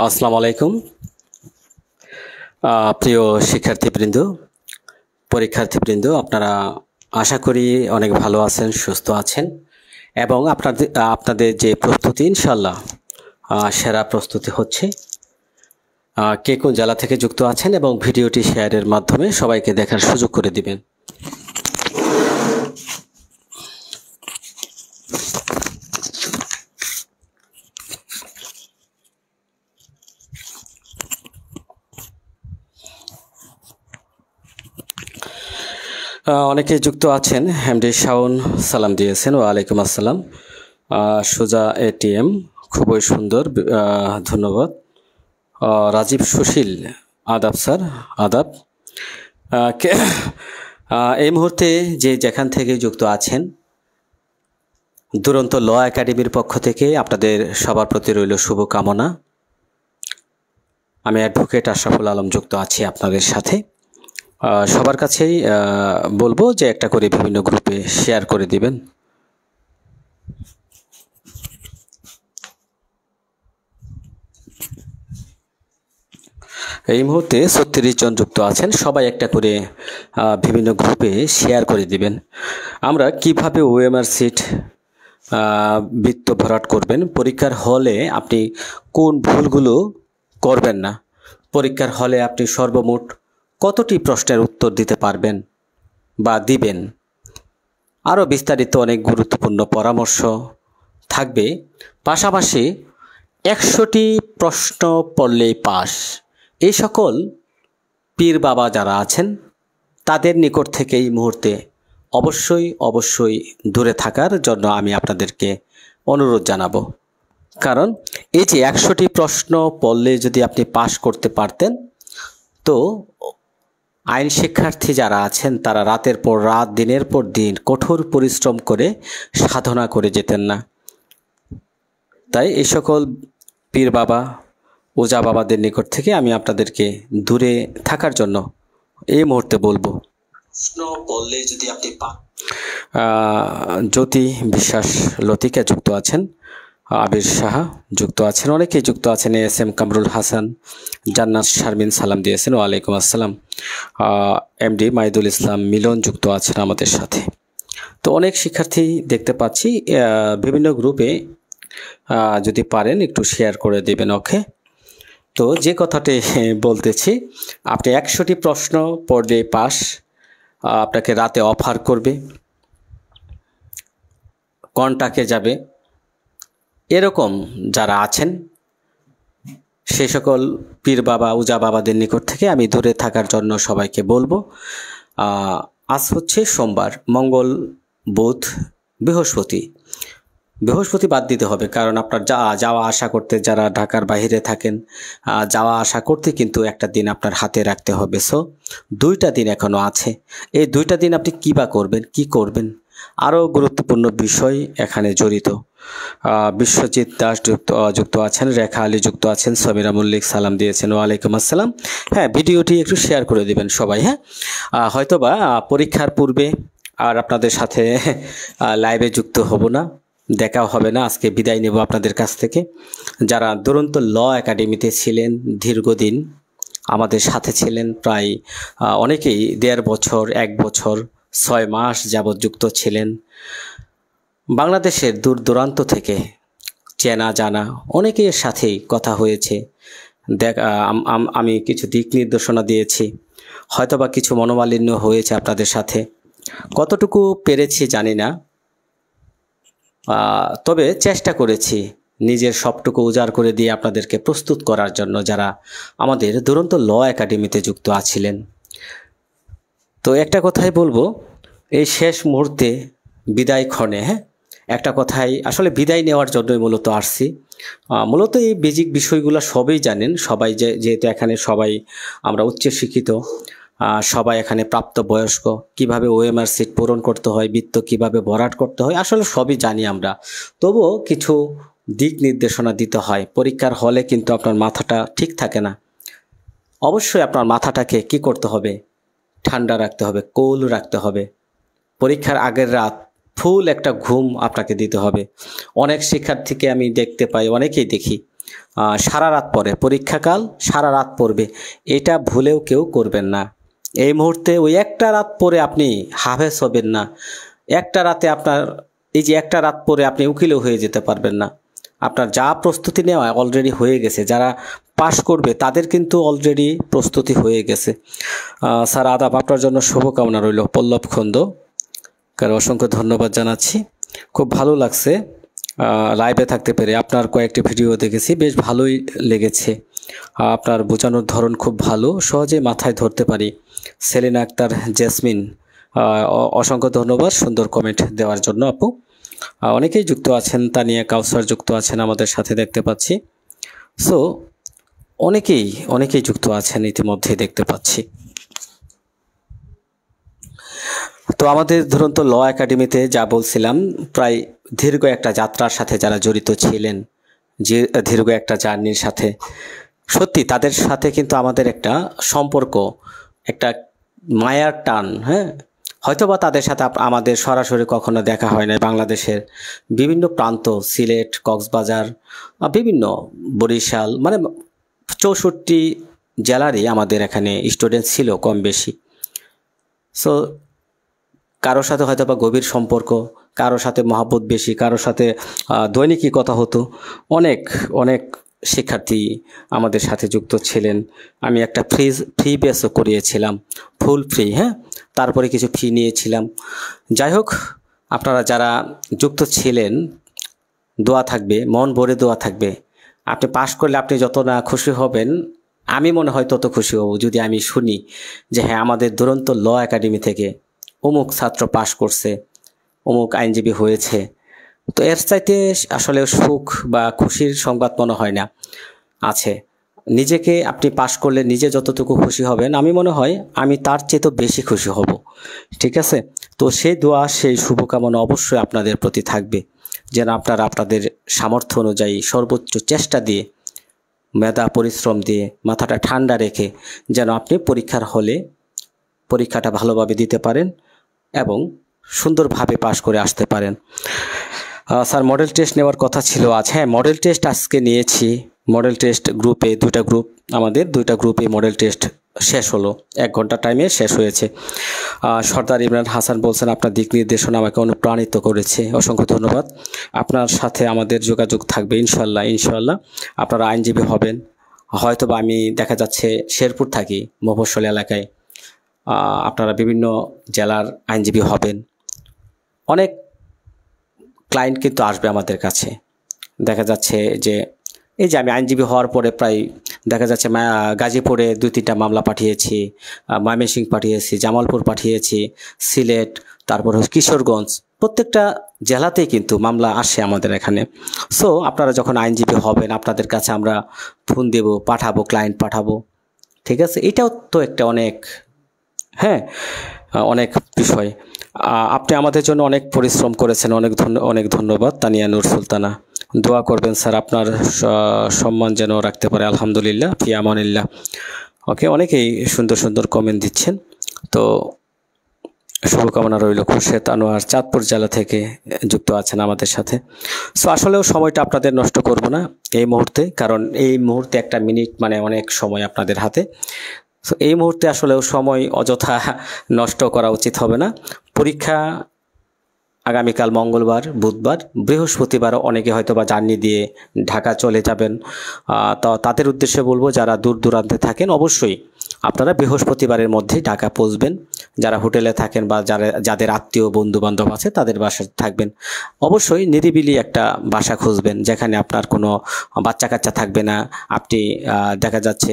আসসালামু আলাইকুম প্রিয় শিক্ষার্থীবৃন্দ, পরীক্ষার্থীবৃন্দ, আপনারা আশা করি অনেক ভালো আছেন, সুস্থ আছেন এবং আপনাদের যে প্রস্তুতি ইনশাআল্লাহ সেরা প্রস্তুতি হচ্ছে। কে কোন জেলা থেকে যুক্ত আছেন এবং ভিডিওটি শেয়ারের মাধ্যমে সবাইকে দেখার সুযোগ করে দিবেন। অনেকে যুক্ত আছেন। এমডি শাওন সালাম দিয়েছেন, ওয়ালাইকুম আসসালাম। সোজা এটিএম, খুবই সুন্দর, ধন্যবাদ। রাজীব সুশীল, আদাব স্যার, আদাব। এই মুহূর্তে যেখান থেকে যুক্ত আছেন, দুরন্ত ল একাডেমির পক্ষ থেকে আপনাদের সবার প্রতি রইল শুভকামনা। আমি অ্যাডভোকেট আশরাফুল আলম যুক্ত আছি আপনাদের সাথে। সবার কাছেই বলবো যে একটা করে বিভিন্ন গ্রুপে শেয়ার করে দিবেন। এই মুহূর্তে 36 জন যুক্ত আছেন, সবাই একটা করে বিভিন্ন গ্রুপে শেয়ার করে দিবেন। আমরা কিভাবে ওএমআর সিট বৃত্ত ভরাট করবেন, পরীক্ষার হলে আপনি কোন ভুলগুলো করবেন না, পরীক্ষার হলে আপনি সর্বমোট কতটি প্রশ্নের উত্তর দিতে পারবেন বা দিবেন, আরও বিস্তারিত অনেক গুরুত্বপূর্ণ পরামর্শ থাকবে। পাশাপাশি 100টি প্রশ্ন পড়লেই পাস, এই সকল পীর বাবা যারা আছেন তাদের নিকট থেকে এই মুহূর্তে অবশ্যই দূরে থাকার জন্য আমি আপনাদেরকে অনুরোধ জানাবো। কারণ এই যে 100টি প্রশ্ন পড়লে যদি আপনি পাশ করতে পারতেন, তো আইন শিক্ষার্থী যারা আছেন তারা রাতের পর রাত দিনের পর দিন কঠোর পরিশ্রম করে সাধনা করে যেতেন না। তাই এই সকল পীর বাবা ওজা বাবাদের নিকট থেকে আমি আপনাদেরকে দূরে থাকার জন্য এই মুহূর্তে বলবো। প্রশ্ন বললে যদি আপনি জ্যোতি বিশ্বাস লতিকা যুক্ত আছেন, আবির সাহা যুক্ত আছেন, অনেকেই যুক্ত আছেন। এস.এম. কামরুল হাসান, জান্নাত শারমিন সালাম দিয়েছেন, ওয়ালাইকুম আসসালাম। এমডি মাইদুল ইসলাম মিলন যুক্ত আছেন আমাদের সাথে। তো অনেক শিক্ষার্থী দেখতে পাচ্ছি বিভিন্ন গ্রুপে, যদি পারেন একটু শেয়ার করে দেবেন। ওকে, তো যে কথাটি বলতেছি, আপনি 100টি প্রশ্ন পড়লে পাস, আপনাকে রাতে অফার করবে, কন্টাক্টে যাবে। এরকম যারা আছেন সেই সকল পীর বাবা উজা বাবাদের নিকট থেকে আমি দূরে থাকার জন্য সবাইকে বলবো। আজ হচ্ছে সোমবার, মঙ্গল, বুধ, বৃহস্পতি বাদ দিতে হবে, কারণ আপনার যাওয়া আসা করতে, যারা ঢাকার বাইরে থাকেন, যাওয়া আসা করতে কিন্তু একটা দিন আপনার হাতে রাখতে হবে। সো 2টা দিন এখনও আছে। এই 2টা দিন আপনি কি করবেন? আরও গুরুত্বপূর্ণ বিষয় এখানে জড়িত। বিশ্বজিৎ দাস যুক্ত আছেন, রেখা আলী যুক্ত আছেন, সমীরা মল্লিক সালাম দিয়েছেন, ওয়ালাইকুম আসসালাম। হ্যাঁ, ভিডিওটি একটু শেয়ার করে দিবেন সবাই। হ্যাঁ, হয়তোবা পরীক্ষার পূর্বে আর আপনাদের সাথে লাইভে যুক্ত হব না, দেখাও হবে না। আজকে বিদায় নেব আপনাদের কাছ থেকে। যারা দুরন্ত ল একাডেমিতে ছিলেন, দীর্ঘদিন আমাদের সাথে ছিলেন, প্রায় অনেকেই 1.5 বছর, 1 বছর 6 মাস যাবৎ যুক্ত ছিলেন। বাংলাদেশের দূর দূরান্ত থেকে চেনা জানা অনেকের সাথেই কথা হয়েছে। আমি কিছু দিক নির্দেশনা দিয়েছি, হয়তোবা কিছু মনোমালিন্য হয়েছে আপনাদের সাথে। কতটুকু পেরেছি জানি না, তবে চেষ্টা করেছি নিজের সবটুকু উজাড় করে দিয়ে আপনাদেরকে প্রস্তুত করার জন্য, যারা আমাদের দুরন্ত ল একাডেমিতে যুক্ত আছিলেন। তো একটা কথাই বলবো, এই শেষ মুহূর্তে বিদায় ক্ষণে, হ্যাঁ, একটা কথাই আসলে বিদায় নেওয়ার জন্যই মূলত আসছি। মূলত এই বেজিক বিষয়গুলো সবই জানেন সবাই, যেহেতু এখানে সবাই আমরা উচ্চ শিক্ষিত, সবাই এখানে প্রাপ্তবয়স্ক। কিভাবে ওএমআর সিট পূরণ করতে হয়, বৃত্ত কিভাবে ভরাট করতে হয়, আসলে সবই জানি আমরা। তবুও কিছু দিক নির্দেশনা দিতে হয়। পরীক্ষার হলে কিন্তু আপনার মাথাটা ঠিক থাকে না। অবশ্যই আপনার মাথাটাকে কি করতে হবে? ঠান্ডা রাখতে হবে, কুল রাখতে হবে। পরীক্ষার আগের রাত ফুল একটা ঘুম আপনাকে দিতে হবে। অনেক শিক্ষার্থীকে আমি দেখতে পাই, অনেকেই দেখি সারা রাত পড়ে, পরীক্ষাকাল সারা রাত পড়বে। এটা ভুলেও কেউ করবেন না। এই মুহূর্তে ওই একটা রাত পরে আপনি হাফেজ হবেন না। একটা রাতে আপনার, এই যে একটা রাত পরে আপনি উকিলও হয়ে যেতে পারবেন না। আপনার যা প্রস্তুতি নেওয়া অলরেডি হয়ে গেছে। যারা পাশ করবে তাদের কিন্তু অলরেডি প্রস্তুতি হয়ে গেছে। স্যার আদাব, আপনার জন্য শুভকামনা রইল। পল্লব খন্দ, কারণ অসংখ্য ধন্যবাদ জানাচ্ছি। খুব ভালো লাগছে লাইভে থাকতে পেরে। আপনার কয়েকটি ভিডিও দেখেছি, বেশ ভালোই লেগেছে। আপনার বোঝানোর ধরন খুব ভালো, সহজে মাথায় ধরতে পারি। সেলিনা আক্তার, জেসমিন, অসংখ্য ধন্যবাদ সুন্দর কমেন্ট দেওয়ার জন্য আপু। অনেকেই যুক্ত আছেন, তানিয়া কাউসার যুক্ত আছেন আমাদের সাথে দেখতে পাচ্ছি। সো অনেকেই যুক্ত আছেন ইতিমধ্যে দেখতে পাচ্ছি। তো আমাদের দুরন্ত ল একাডেমিতে যা বলছিলাম, প্রায় দীর্ঘ একটা যাত্রার সাথে যারা জড়িত ছিলেন, যে দীর্ঘ একটা জার্নির সাথে, সত্যি তাদের সাথে কিন্তু আমাদের একটা সম্পর্ক, একটা মায়ার টান। হ্যাঁ, হয়তোবা তাদের সাথে আমাদের সরাসরি কখনো দেখা হয় না। বাংলাদেশের বিভিন্ন প্রান্ত, সিলেট, কক্সবাজার, বিভিন্ন বরিশাল, মানে 64 জেলারই আমাদের এখানে স্টুডেন্ট ছিল কম বেশি। সো কারোর সাথে হয়তোবা গভীর সম্পর্ক, কারোর সাথে মহাব্বত বেশি, কারোর সাথে দৈনিকই কথা হতো। অনেক শিক্ষার্থী আমাদের সাথে যুক্ত ছিলেন। আমি একটা ফ্রি বেসও করিয়েছিলাম, ফুল ফ্রি। হ্যাঁ, তারপরে কিছু ফি নিয়েছিলাম। যাই হোক, আপনারা যারা যুক্ত ছিলেন, দোয়া থাকবে, মন ভরে দোয়া থাকবে। আপনি পাশ করলে আপনি যত না খুশি হবেন, আমি মনে হয় তত খুশি হব যদি আমি শুনি যে হ্যাঁ, আমাদের দুরন্ত ল একাডেমি থেকে অমুক ছাত্র পাশ করছে, অমুক আইনজীবী হয়েছে। তো এর চাইতে আসলে সুখ বা খুশির সংবাদ মনে হয় না আছে। নিজেকে আপনি পাশ করলে নিজে যতটুকু খুশি হবেন, আমি মনে হয় আমি তার চেয়ে তো বেশি খুশি হব। ঠিক আছে? তো সেই দোয়া, সেই শুভকামনা অবশ্যই আপনাদের প্রতি থাকবে, যেন আপনারা আপনাদের সামর্থ্য অনুযায়ী সর্বোচ্চ চেষ্টা দিয়ে, মেধা পরিশ্রম দিয়ে, মাথাটা ঠান্ডা রেখে যেন আপনি পরীক্ষার হলে পরীক্ষাটা ভালোভাবে দিতে পারেন এবং সুন্দরভাবে পাশ করে আসতে পারেন। স্যার, মডেল টেস্ট নেওয়ার কথা ছিল আজ। হ্যাঁ, মডেল টেস্ট আজকে নিয়েছি। মডেল টেস্ট গ্রুপে দুইটা গ্রুপে মডেল টেস্ট শেষ হলো, 1 ঘন্টা টাইমে শেষ হয়েছে। সর্দার ইমরান হাসান বলছেন, আপনার দিক নির্দেশনা আমাকে অনুপ্রাণিত করেছে, অসংখ্য ধন্যবাদ। আপনার সাথে আমাদের যোগাযোগ থাকবে ইনশাল্লাহ। আপনারা আইনজীবী হবেন, হয়তো বা আমি দেখা যাচ্ছে শেরপুর থাকি, মফস্বল এলাকায়, আপনারা বিভিন্ন জেলার আইনজীবী হবেন। অনেক ক্লায়েন্ট কিন্তু আসবে আমাদের কাছে। দেখা যাচ্ছে যে এই যে আমি আইনজীবী হওয়ার পরে প্রায় দেখা যাচ্ছে গাজীপুরে 2-3টা মামলা পাঠিয়েছি, ময়মনসিংহ পাঠিয়েছি, জামালপুর পাঠিয়েছি, সিলেট, তারপর কিশোরগঞ্জ, প্রত্যেকটা জেলাতেই কিন্তু মামলা আসে আমাদের এখানে। সো আপনারা যখন আইনজীবী হবেন, আপনাদের কাছে আমরা ফোন দেব, পাঠাবো, ক্লায়েন্ট পাঠাবো। ঠিক আছে? এটাও তো একটা অনেক বিষয়। আপনি আমাদের জন্য অনেক পরিশ্রম করেছেন, অনেক ধন্যবাদ। তানিয়া নূর সুলতানা, দোয়া করবেন স্যার আপনার সম্মান যেন রাখতে পারে। আলহামদুলিল্লাহ, ফি আমানিল্লাহ। ওকে, অনেকেই সুন্দর কমেন্ট দিচ্ছেন, তো শুভকামনা রইল। খুরশেদ আনোয়ার চাঁদপুর জেলা থেকে যুক্ত আছেন আমাদের সাথে। সো আসলেও সময়টা আপনাদের নষ্ট করব না এই মুহূর্তে, কারণ এই মুহূর্তে 1 মিনিট মানে অনেক সময় আপনাদের হাতে। সো এই মুহূর্তে আসলেও সময় অযথা নষ্ট করা উচিত হবে না। পরীক্ষা আগামীকাল মঙ্গলবার, বুধবার, বৃহস্পতিবারও অনেকে হয়তো বা জার্নি দিয়ে ঢাকা চলে যাবেন। তো তাদের উদ্দেশ্যে বলবো, যারা দূর দূরান্তে থাকেন অবশ্যই আপনারা বৃহস্পতিবারের মধ্যেই ঢাকা পৌঁছবেন। যারা হোটেলে থাকেন বা যাদের আত্মীয় বন্ধু বান্ধব আছে তাদের বাসায় থাকবেন, অবশ্যই নিরিবিলি একটা বাসা খুঁজবেন যেখানে আপনার কোনো বাচ্চা কাচ্চা থাকবে না। আপনি দেখা যাচ্ছে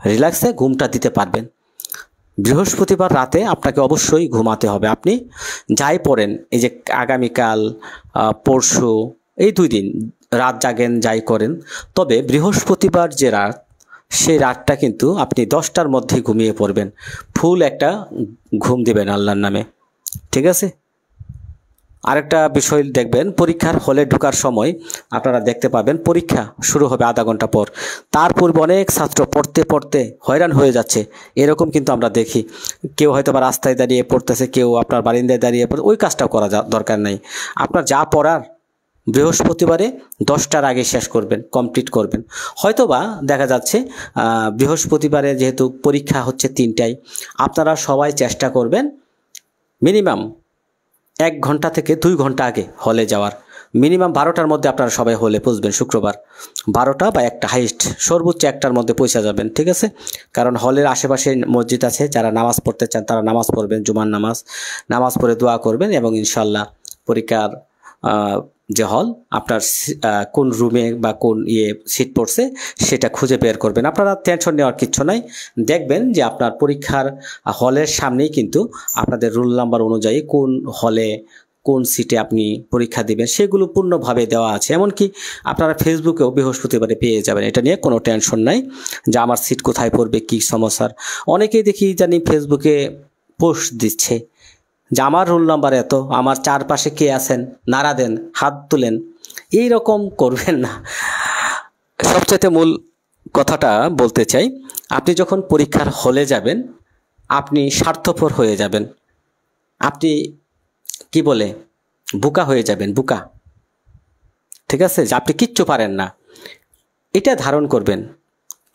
রিল্যাক্সে ঘুমটা দিতে পারবেন। বৃহস্পতিবার রাতে আপনাকে অবশ্যই ঘুমাতে হবে। আপনি যাই পড়েন, এই যে আগামীকাল, পরশু, এই 2 দিন রাত জাগেন, যাই করেন, তবে বৃহস্পতিবার যে রাত, সেই রাতটা কিন্তু আপনি 10টার মধ্যে ঘুমিয়ে পড়বেন। ফুল একটা ঘুম দিবেন আল্লাহর নামে। ঠিক আছে? আরেকটা বিষয় দেখবেন, পরীক্ষার হলে ঢোকার সময় আপনারা দেখতে পাবেন পরীক্ষা শুরু হবে আধা ঘন্টা পর। তার পূর্বে অনেক ছাত্র পড়তে হয়রান হয়ে যাচ্ছে, এরকম কিন্তু আমরা দেখি। কেউ হয়তো বা রাস্তায় দাঁড়িয়ে পড়তেছে, কেউ আপনার বারিন্দায় দাঁড়িয়ে পড়ে। ওই কাজটাও করা দরকার নাই। আপনার যা পড়ার বৃহস্পতিবারে 10টার আগে শেষ করবেন, কমপ্লিট করবেন। হয়তোবা দেখা যাচ্ছে বৃহস্পতিবারে যেহেতু পরীক্ষা হচ্ছে 3টায়, আপনারা সবাই চেষ্টা করবেন মিনিমাম 1 ঘন্টা থেকে 2 ঘন্টা আগে হলে যাওয়ার। মিনিমাম 12টার মধ্যে আপনারা সবাই হলে পৌঁছবেন। শুক্রবার 12টা বা 1টা, হাইস্ট সর্বোচ্চ 1টার মধ্যে পৌঁছে যাবেন। ঠিক আছে? কারণ হলের আশেপাশে মসজিদ আছে, যারা নামাজ পড়তে চান তারা নামাজ পড়বেন, জুমার নামাজ পড়ে দোয়া করবেন, এবং ইনশাল্লাহ পরীক্ষার যে হল আপনার কোন রুমে বা কোন সিট পড়ছে সেটা খুঁজে বের করবেন। আপনারা টেনশন নেওয়ার কিচ্ছু নাই। দেখবেন যে আপনার পরীক্ষার হলের সামনেই কিন্তু আপনাদের রুল নাম্বার অনুযায়ী কোন হলে কোন সিটে আপনি পরীক্ষা দিবেন সেগুলো পূর্ণভাবে দেওয়া আছে। এমনকি আপনারা ফেসবুকেও বৃহস্পতিবারে পেয়ে যাবেন। এটা নিয়ে কোনো টেনশন নাই যে আমার সিট কোথায় পড়বে, কী সমস্যার। অনেকেই দেখি জানি ফেসবুকে পোস্ট দিচ্ছে যে আমার রোল নাম্বার এত, আমার চারপাশে কে আছেন, নাড়া দেন, হাত তুলেন। এই রকম করবেন না। সবচেয়ে মূল কথাটা বলতে চাই, আপনি যখন পরীক্ষার হলে যাবেন আপনি স্বার্থপর হয়ে যাবেন, আপনি বোকা হয়ে যাবেন, বোকা। ঠিক আছে? যে আপনি কিচ্ছু পারেন না, এটা ধারণ করবেন।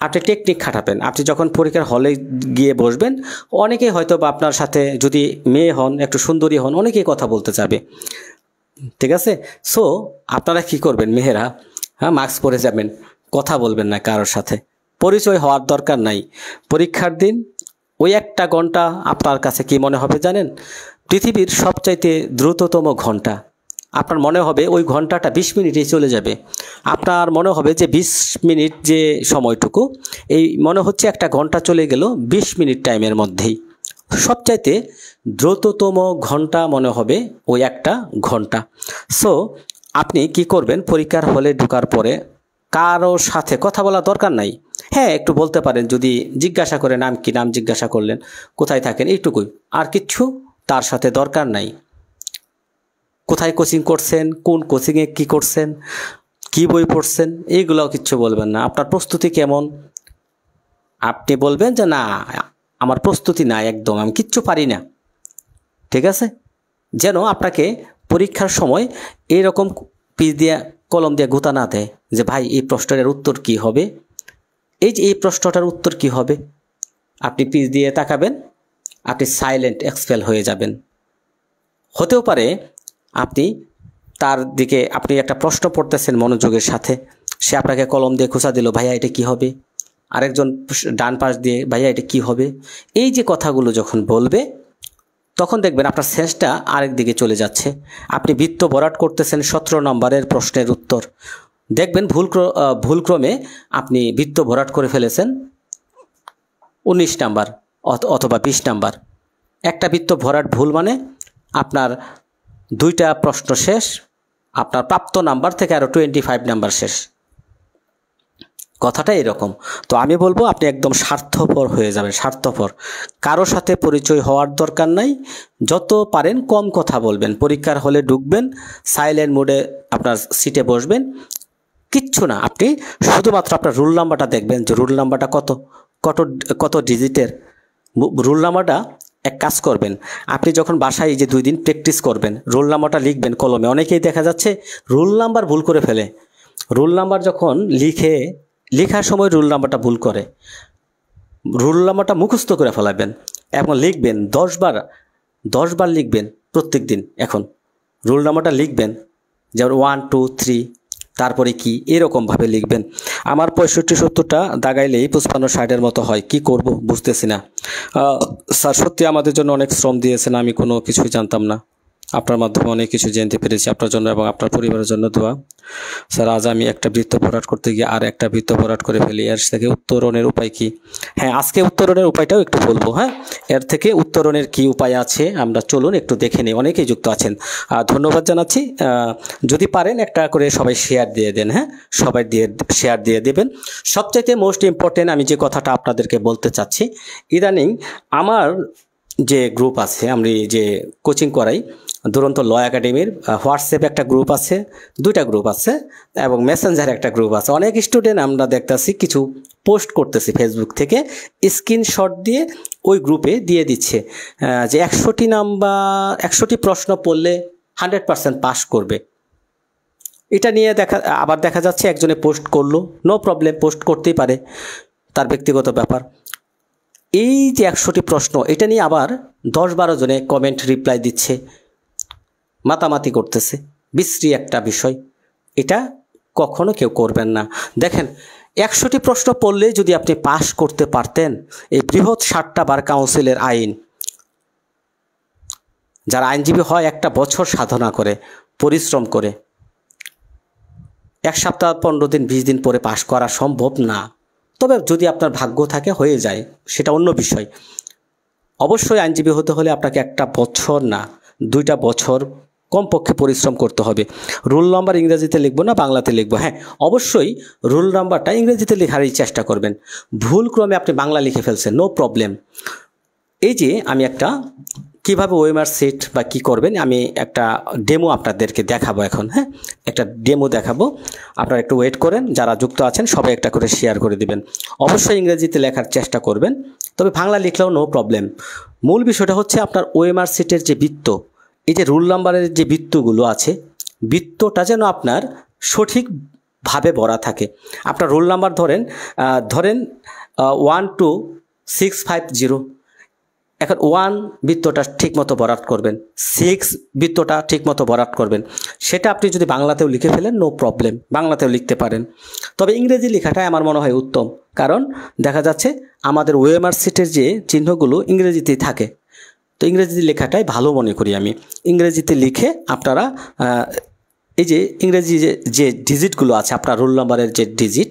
আপনি টেকনিক খাটাবেন। আপনি যখন পরীক্ষার হলে গিয়ে বসবেন, অনেকেই হয়তো বা আপনার সাথে, যদি মেয়ে হন, একটু সুন্দরী হন, অনেকেই কথা বলতে যাবে। ঠিক আছে? সো আপনারা কি করবেন, মেয়েরা মাস্ক পরে যাবেন, কথা বলবেন না কারোর সাথে, পরিচয় হওয়ার দরকার নাই। পরীক্ষার দিন ওই 1টা ঘন্টা আপনার কাছে কি মনে হবে জানেন? পৃথিবীর সবচাইতে দ্রুততম ঘন্টা। আপনার মনে হবে ওই ঘন্টাটা 20 মিনিটেই চলে যাবে। আপনার মনে হবে যে 20 মিনিট যে সময়টুকু, এই মনে হচ্ছে 1টা ঘন্টা চলে গেল 20 মিনিট টাইমের মধ্যেই। সবচাইতে দ্রুততম ঘন্টা মনে হবে ওই একটা ঘন্টা। সো আপনি কি করবেন, পরীক্ষার হলে ঢোকার পরে কারো সাথে কথা বলা দরকার নাই। হ্যাঁ, একটু বলতে পারেন, যদি জিজ্ঞাসা করে নাম কি, নাম জিজ্ঞাসা করলেন, কোথায় থাকেন, এইটুকুই, আর কিচ্ছু তার সাথে দরকার নাই। কোথায় কোচিং করছেন, কোন কোচিংয়ে কি করছেন, কি বই পড়ছেন, এইগুলোও কিচ্ছু বলবেন না। আপনার প্রস্তুতি কেমন, আপনি বলবেন যে না আমার প্রস্তুতি নাই একদম, আমি কিচ্ছু পারি না। ঠিক আছে, যেন আপনাকে পরীক্ষার সময় এইরকম পিচ দিয়ে কলম দিয়ে গুতা না দেয় যে ভাই এই প্রশ্নটার উত্তর কি হবে, এই যে এই প্রশ্নটার উত্তর কি হবে। আপনি পিচ দিয়ে তাকাবেন, আপনি সাইলেন্ট এক্সপেল হয়ে যাবেন। হতেও পারে আপনি তার দিকে, আপনি একটা প্রশ্ন পড়তেছেন মনোযোগের সাথে, সে আপনাকে কলম দিয়ে খোঁচা দিল, ভাইয়া এটা কি হবে, আরেকজন ডান পাশ দিয়ে, ভাইয়া এটা কি হবে। এই যে কথাগুলো যখন বলবে তখন দেখবেন আপনার সেন্সটা আরেক দিকে চলে যাচ্ছে। আপনি বৃত্ত ভরাট করতেছেন 17 নম্বরের প্রশ্নের উত্তর, দেখবেন ভুলক্রমে আপনি বৃত্ত ভরাট করে ফেলেছেন 19 নাম্বার অথবা 20 নাম্বার। একটা বৃত্ত ভরাট ভুল মানে আপনার 2টা প্রশ্ন শেষ, আপনার প্রাপ্ত নাম্বার থেকে আরও 25 নাম্বার শেষ। কথাটা এরকম। তো আমি বলবো আপনি একদম স্বার্থপর হয়ে যাবেন, স্বার্থপর। কারো সাথে পরিচয় হওয়ার দরকার নাই, যত পারেন কম কথা বলবেন। পরীক্ষার হলে ঢুকবেন, সাইলেন্ট মোডে আপনার সিটে বসবেন, কিচ্ছু না। আপনি শুধুমাত্র আপনার রুল নাম্বারটা দেখবেন যে রুল নাম্বারটা কত কত কত ডিজিটের রুল নাম্বারটা। এক কাজ করবেন, আপনি যখন বাসায় যে 2 দিন প্র্যাকটিস করবেন, রোল নাম্বারটা লিখবেন কলমে। অনেকেই দেখা যাচ্ছে রোল নাম্বার ভুল করে ফেলে, রোল নাম্বার যখন লেখার সময় রোল নাম্বারটা ভুল করে। রোল নাম্বারটা মুখস্থ করে ফেলাবেন এবং লিখবেন 10 বার লিখবেন প্রত্যেক দিন। এখন রোল নাম্বারটা লিখবেন, যেমন 1 2 3, তারপরে কি, এরকমভাবে লিখবেন। আমার 65-70টা দাগাইলেই 55-60-এর মতো হয়। কি করব বুঝতেছি না। স্যার সত্যি আমাদের জন্য অনেক শ্রম দিয়েছেন, আমি কোনো কিছুই জানতাম না, আপনার মাধ্যমে অনেক কিছু জানতে পেরেছি। আপনার জন্য এবং আপনার পরিবারের জন্য দোয়া। স্যার আজ আমি একটা বৃত্ত ভরাট করতে গিয়ে আর একটা বৃত্ত ভরাট করে ফেলি, এর থেকে উত্তরণের উপায় কি? হ্যাঁ, আজকে উত্তরণের উপায়টাও একটু বলবো। হ্যাঁ, এর থেকে উত্তরণের কি উপায় আছে আমরা চলুন একটু দেখে নিই। অনেকেই যুক্ত আছেন, ধন্যবাদ জানাচ্ছি। যদি পারেন একটা করে সবাই শেয়ার দিয়ে দেন। হ্যাঁ, সবাই শেয়ার দিয়ে দেবেন। সবচাইতে মোস্ট ইম্পর্টেন্ট আমি যে কথাটা আপনাদেরকে বলতে চাচ্ছি, ইদানিং আমার যে গ্রুপ আছে, আমি যে কোচিং করাই দুরন্ত ল একাডেমির, হোয়াটসঅ্যাপে একটা গ্রুপ আছে, 2টা গ্রুপ আছে এবং মেসেঞ্জারে একটা গ্রুপ আছে। অনেক স্টুডেন্ট আমরা দেখতেছি কিছু পোস্ট করতেছি ফেসবুক থেকে, স্ক্রিনশট দিয়ে ওই গ্রুপে দিয়ে দিচ্ছে যে 100টি প্রশ্ন পড়লে 100% পাস করবে। এটা নিয়ে আবার দেখা যাচ্ছে একজনে পোস্ট করলো, নো প্রবলেম, পোস্ট করতেই পারে, তার ব্যক্তিগত ব্যাপার। এই যে 100টি প্রশ্ন, এটা নিয়ে আবার 10-12 জনে কমেন্ট রিপ্লাই দিচ্ছে, মাতামাতি করতেছে। বিশ্রী একটা বিষয়, এটা কখনো কেউ করবেন না। দেখেন, 100টি প্রশ্ন পড়লে যদি আপনি পাস করতে পারতেন, এই বৃহৎ 60টা বার কাউন্সিলের আইন, যারা আইনজীবী হয় 1 বছর সাধনা করে, পরিশ্রম করে, 1 সপ্তাহ 15 দিন 20 দিন পরে পাস করা সম্ভব না। তবে যদি আপনার ভাগ্য থাকে হয়ে যায়, সেটা অন্য বিষয়। অবশ্যই আইনজীবী হতে হলে আপনাকে 1 বছর না 2টা বছর কমপক্ষে পরিশ্রম করতে হবে। রুল নাম্বার ইংরেজিতে লিখবো না বাংলাতে লিখবো? হ্যাঁ, অবশ্যই রুল নাম্বারটা ইংরেজিতে লেখারই চেষ্টা করবেন। ভুল ক্রমে আপনি বাংলা লিখে ফেলছেন, নো প্রবলেম। এই যে আমি একটা কিভাবে ওএমআর সিট বা কি করবেন, আমি একটা ডেমো আপনাদেরকে দেখাবো এখন। হ্যাঁ, একটা ডেমো দেখাবো, আপনারা একটু ওয়েট করেন। যারা যুক্ত আছেন সবাই একটা করে শেয়ার করে দিবেন। অবশ্যই ইংরেজিতে লেখার চেষ্টা করবেন, তবে বাংলা লিখলেও নো প্রবলেম। মূল বিষয়টা হচ্ছে আপনার ওএমআর সিটের যে বৃত্ত, এই যে রুল নাম্বারের যে বৃত্তগুলো আছে, বৃত্তটা যেন আপনার সঠিকভাবে ভরা থাকে। আপনার রোল নাম্বার ধরেন 12650, এখন 1 বৃত্তটা ঠিকমতো ভরাট করবেন, 6 বৃত্তটা ঠিকমতো ভরাট করবেন। সেটা আপনি যদি বাংলাতেও লিখে ফেলেন, নো প্রবলেম, বাংলাতেও লিখতে পারেন। তবে ইংরেজি লেখাটাই আমার মনে হয় উত্তম, কারণ দেখা যাচ্ছে আমাদের ওএমআর সিটের যে চিহ্নগুলো ইংরেজিতেই থাকে, তো ইংরেজি লেখাটাই ভালো মনে করি আমি। ইংরেজিতে লিখে আপনারা এই যে ইংরেজি যে ডিজিটগুলো আছে, আপনার রোল নাম্বারের যে ডিজিট,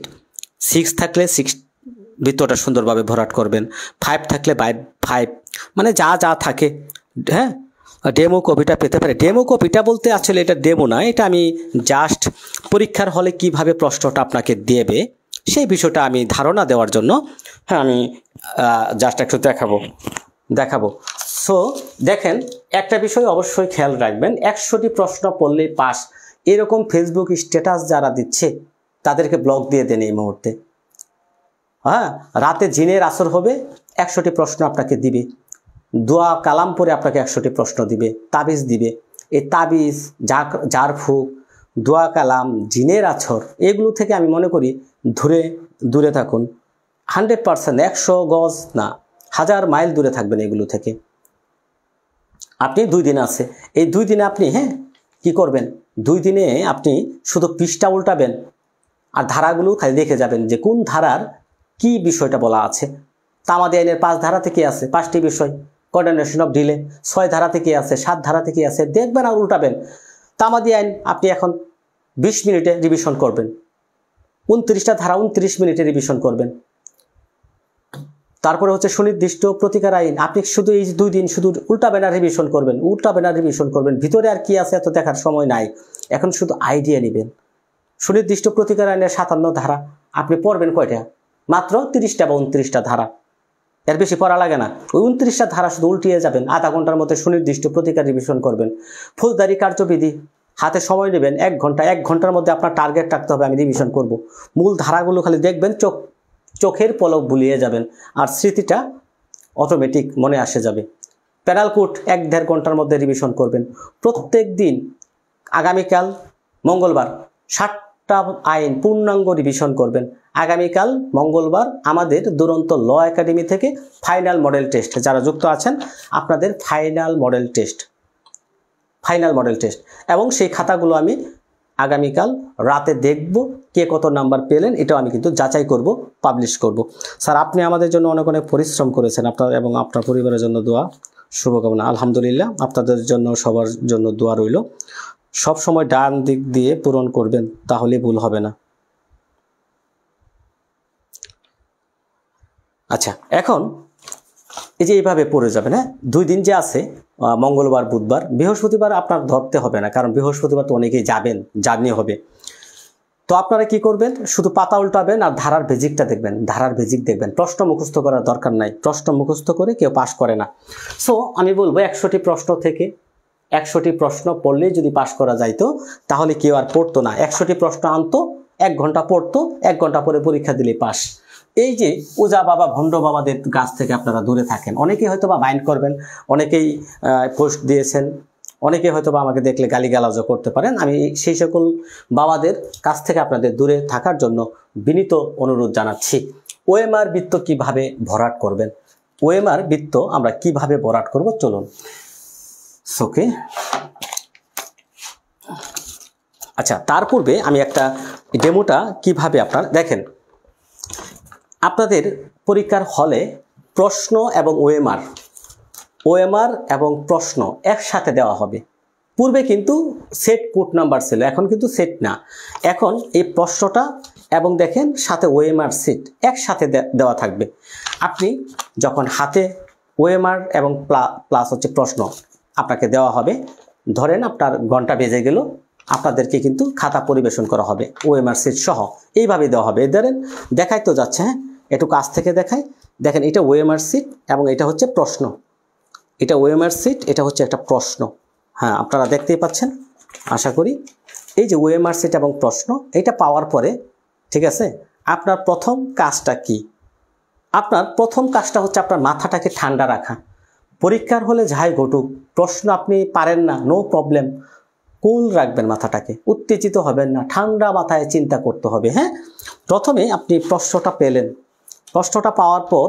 6 থাকলে 6 বৃত্তটা সুন্দরভাবে ভরাট করবেন, 5 থাকলে 5, মানে যা যা থাকে হ্যাঁ, ডেমো কপিটা পেতে পারে। ডেমো কপিটা বলতে আসলে এটা ডেমো না, এটা আমি জাস্ট পরীক্ষার হলে কিভাবে প্রশ্নটা আপনাকে দেবে সেই বিষয়টা আমি ধারণা দেওয়ার জন্য, হ্যাঁ, আমি জাস্ট একটু দেখাবো। সো দেখেন, একটা বিষয় অবশ্যই খেয়াল রাখবেন, 100টি প্রশ্ন পড়লেই পাস এরকম ফেসবুক স্ট্যাটাস যারা দিচ্ছে তাদেরকে ব্লক দিয়ে দেন এই মুহূর্তে। হ্যাঁ, রাতে জিনের আসর হবে, 100টি প্রশ্ন আপনাকে দিবে, দোয়া কালাম পরে আপনাকে 100টি প্রশ্ন দিবে, তাবিজ দিবে। এই তাবিজ, ঝাড়ফুঁক, দোয়া কালাম, জিনের আছর, এগুলো থেকে আমি মনে করি দূরে থাকুন। 100%, 100 গজ না, 1000 মাইল দূরে থাকবেন এগুলো থেকে। আপনি 2 দিন আছে, এই 2 দিনে আপনি কি করবেন, 2 দিনে আপনি শুধু পৃষ্ঠা উল্টাবেন আর ধারাগুলো খালি দেখে যাবেন যে কোন ধারার কি বিষয়টা বলা আছে। তামাদি আইনের 5 ধারাতে কি আছে, 5টি বিষয়। কন্ডেমনেশন অফ ডিলে 6 ধারাতে কি আছে, 7 ধারাতে কি আছে, দেখবেন আর উল্টাবেন। তামাদি আইন আপনি এখন 20 মিনিটে রিভিশন করবেন, 29টা ধারা 29 মিনিটে রিভিশন করবেন। তারপরে হচ্ছে সুনির্দিষ্ট প্রতিকার আইন, আপনি শুধু এই 2 দিন শুধু উল্টাবেন আর রিভিশন করবেন, ভিতরে আর কি আছে এত দেখার সময় নাই, এখন শুধু আইডিয়া নেবেন। সুনির্দিষ্ট প্রতিকার আইনের 57 ধারা আপনি পড়বেন কয়টা, মাত্র 30টা বা 29টা ধারা, এর বেশি পড়া লাগে না। ওই 29টা ধারা শুধু উল্টিয়ে যাবেন, আধা ঘন্টার মধ্যে সুনির্দিষ্ট প্রতিকার রিভিশন করবেন। ফৌজদারি কার্যবিধি হাতে সময় নেবেন 1 ঘন্টা, 1 ঘন্টার মধ্যে আপনার টার্গেট রাখতে হবে আমি রিভিশন করব। মূল ধারাগুলো খালি দেখবেন, চোখের পলক বুলিয়ে যাবেন আর স্মৃতিটা অটোমেটিক মনে আসে যাবে। প্যানাল কোড 1-1.5 ঘন্টার মধ্যে রিভিশন করবেন প্রত্যেক দিন। আগামীকাল মঙ্গলবার 60টা আইন পূর্ণাঙ্গ রিভিশন করবেন। আগামীকাল মঙ্গলবার আমাদের দুরন্ত ল একাডেমি থেকে ফাইনাল মডেল টেস্ট, যারা যুক্ত আছেন আপনাদের ফাইনাল মডেল টেস্ট, এবং সেই খাতাগুলো আমি আগামীকাল রাতে দেখব কে কত নাম্বার পেলেন, এটাও আমি কিন্তু যাচাই করব, পাবলিশ করব। স্যার আপনি আমাদের জন্য অনেক পরিশ্রম করেছেন, আপনার এবং আপনার পরিবারের জন্য দোয়া, শুভকামনা। আলহামদুলিল্লাহ, আপনাদের জন্য সবার জন্য দোয়া রইল। সব সময় ডান দিক দিয়ে পূরণ করবেন, তাহলে ভুল হবে না। আচ্ছা, এখন এই যে এইভাবে পড়ে যাবেন। 2 দিন যে আছে, মঙ্গলবার, বুধবার, বৃহস্পতিবার আপনার ধরতে হবে না, কারণ বৃহস্পতিবার তো অনেকেই যাবেন, জার্নি হবে। তো আপনারা কি করবেন, শুধু পাতা উল্টাবেন আর ধারার বেজিকটা দেখবেন। প্রশ্ন মুখস্থ করার দরকার নাই, প্রশ্ন মুখস্থ করে কেউ পাস করে না। সো আমি বলবো 100টি প্রশ্ন থেকে 100টি প্রশ্ন পড়লেই যদি পাস করা যাইতো তাহলে কেউ আর পড়তো না। 100টি প্রশ্ন আনতো, 1 ঘন্টা পড়তো, 1 ঘন্টা পরে পরীক্ষা দিলে পাস। এই যে ওজা বাবা, ভণ্ড বাবাদের কাছ থেকে আপনারা দূরে থাকেন। অনেকেই হয়তো বা মাইন্ড করবেন, অনেকেই পোস্ট দিয়েছেন, অনেকে হয়তো বা আমাকে দেখলে গালিগালাজও করতে পারেন। আমি সেই সকল বাবাদের কাছ থেকে আপনাদের দূরে থাকার জন্য বিনীত অনুরোধ জানাচ্ছি। ওএমআর বৃত্ত কিভাবে ভরাট করবেন, ওএমআর বৃত্ত আমরা কিভাবে ভরাট করব, চলুন। ওকে, আচ্ছা, তার পূর্বে আমি একটা ডেমোটা কিভাবে আপনারা দেখেন। আপনাদের পরীক্ষার হলে প্রশ্ন এবং ওএমআর এবং প্রশ্ন একসাথে দেওয়া হবে। পূর্বে কিন্তু সেট কোড নাম্বার ছিল, এখন কিন্তু সেট না। এখন এই প্রশ্নটা এবং দেখেন সাথে ওএমআর সেট একসাথে দেওয়া থাকবে। আপনি যখন হাতে ওএমআর এবং প্লাস হচ্ছে প্রশ্ন আপনাকে দেওয়া হবে, ধরেন আপনার ঘন্টা বেজে গেল, আপনাদেরকে কিন্তু খাতা পরিবেশন করা হবে ওএমআর সেট সহ, এইভাবে দেওয়া হবে। ধরেন দেখাই তো যাচ্ছে, একটু কাছ থেকে দেখাই। দেখেন এটা ওএমআর সিট এবং এটা হচ্ছে প্রশ্ন, এটা ওএমআর সিট, এটা হচ্ছে একটা প্রশ্ন। হ্যাঁ, আপনারা দেখতেই পাচ্ছেন আশা করি। এই যে ওএমআর সিট এবং প্রশ্ন, এটা পাওয়ার পরে ঠিক আছে, আপনার প্রথম কাজটা কি? আপনার প্রথম কাজটা হচ্ছে আপনার মাথাটাকে ঠান্ডা রাখা। পরীক্ষার হলে যাই ঘটুক, প্রশ্ন আপনি পারেন না, নো প্রবলেম, কুল রাখবেন মাথাটাকে, উত্তেজিত হবেন না, ঠান্ডা মাথায় চিন্তা করতে হবে। প্রথমে আপনি প্রশ্নটা পেলেন, প্রশ্নটা পাওয়ার পর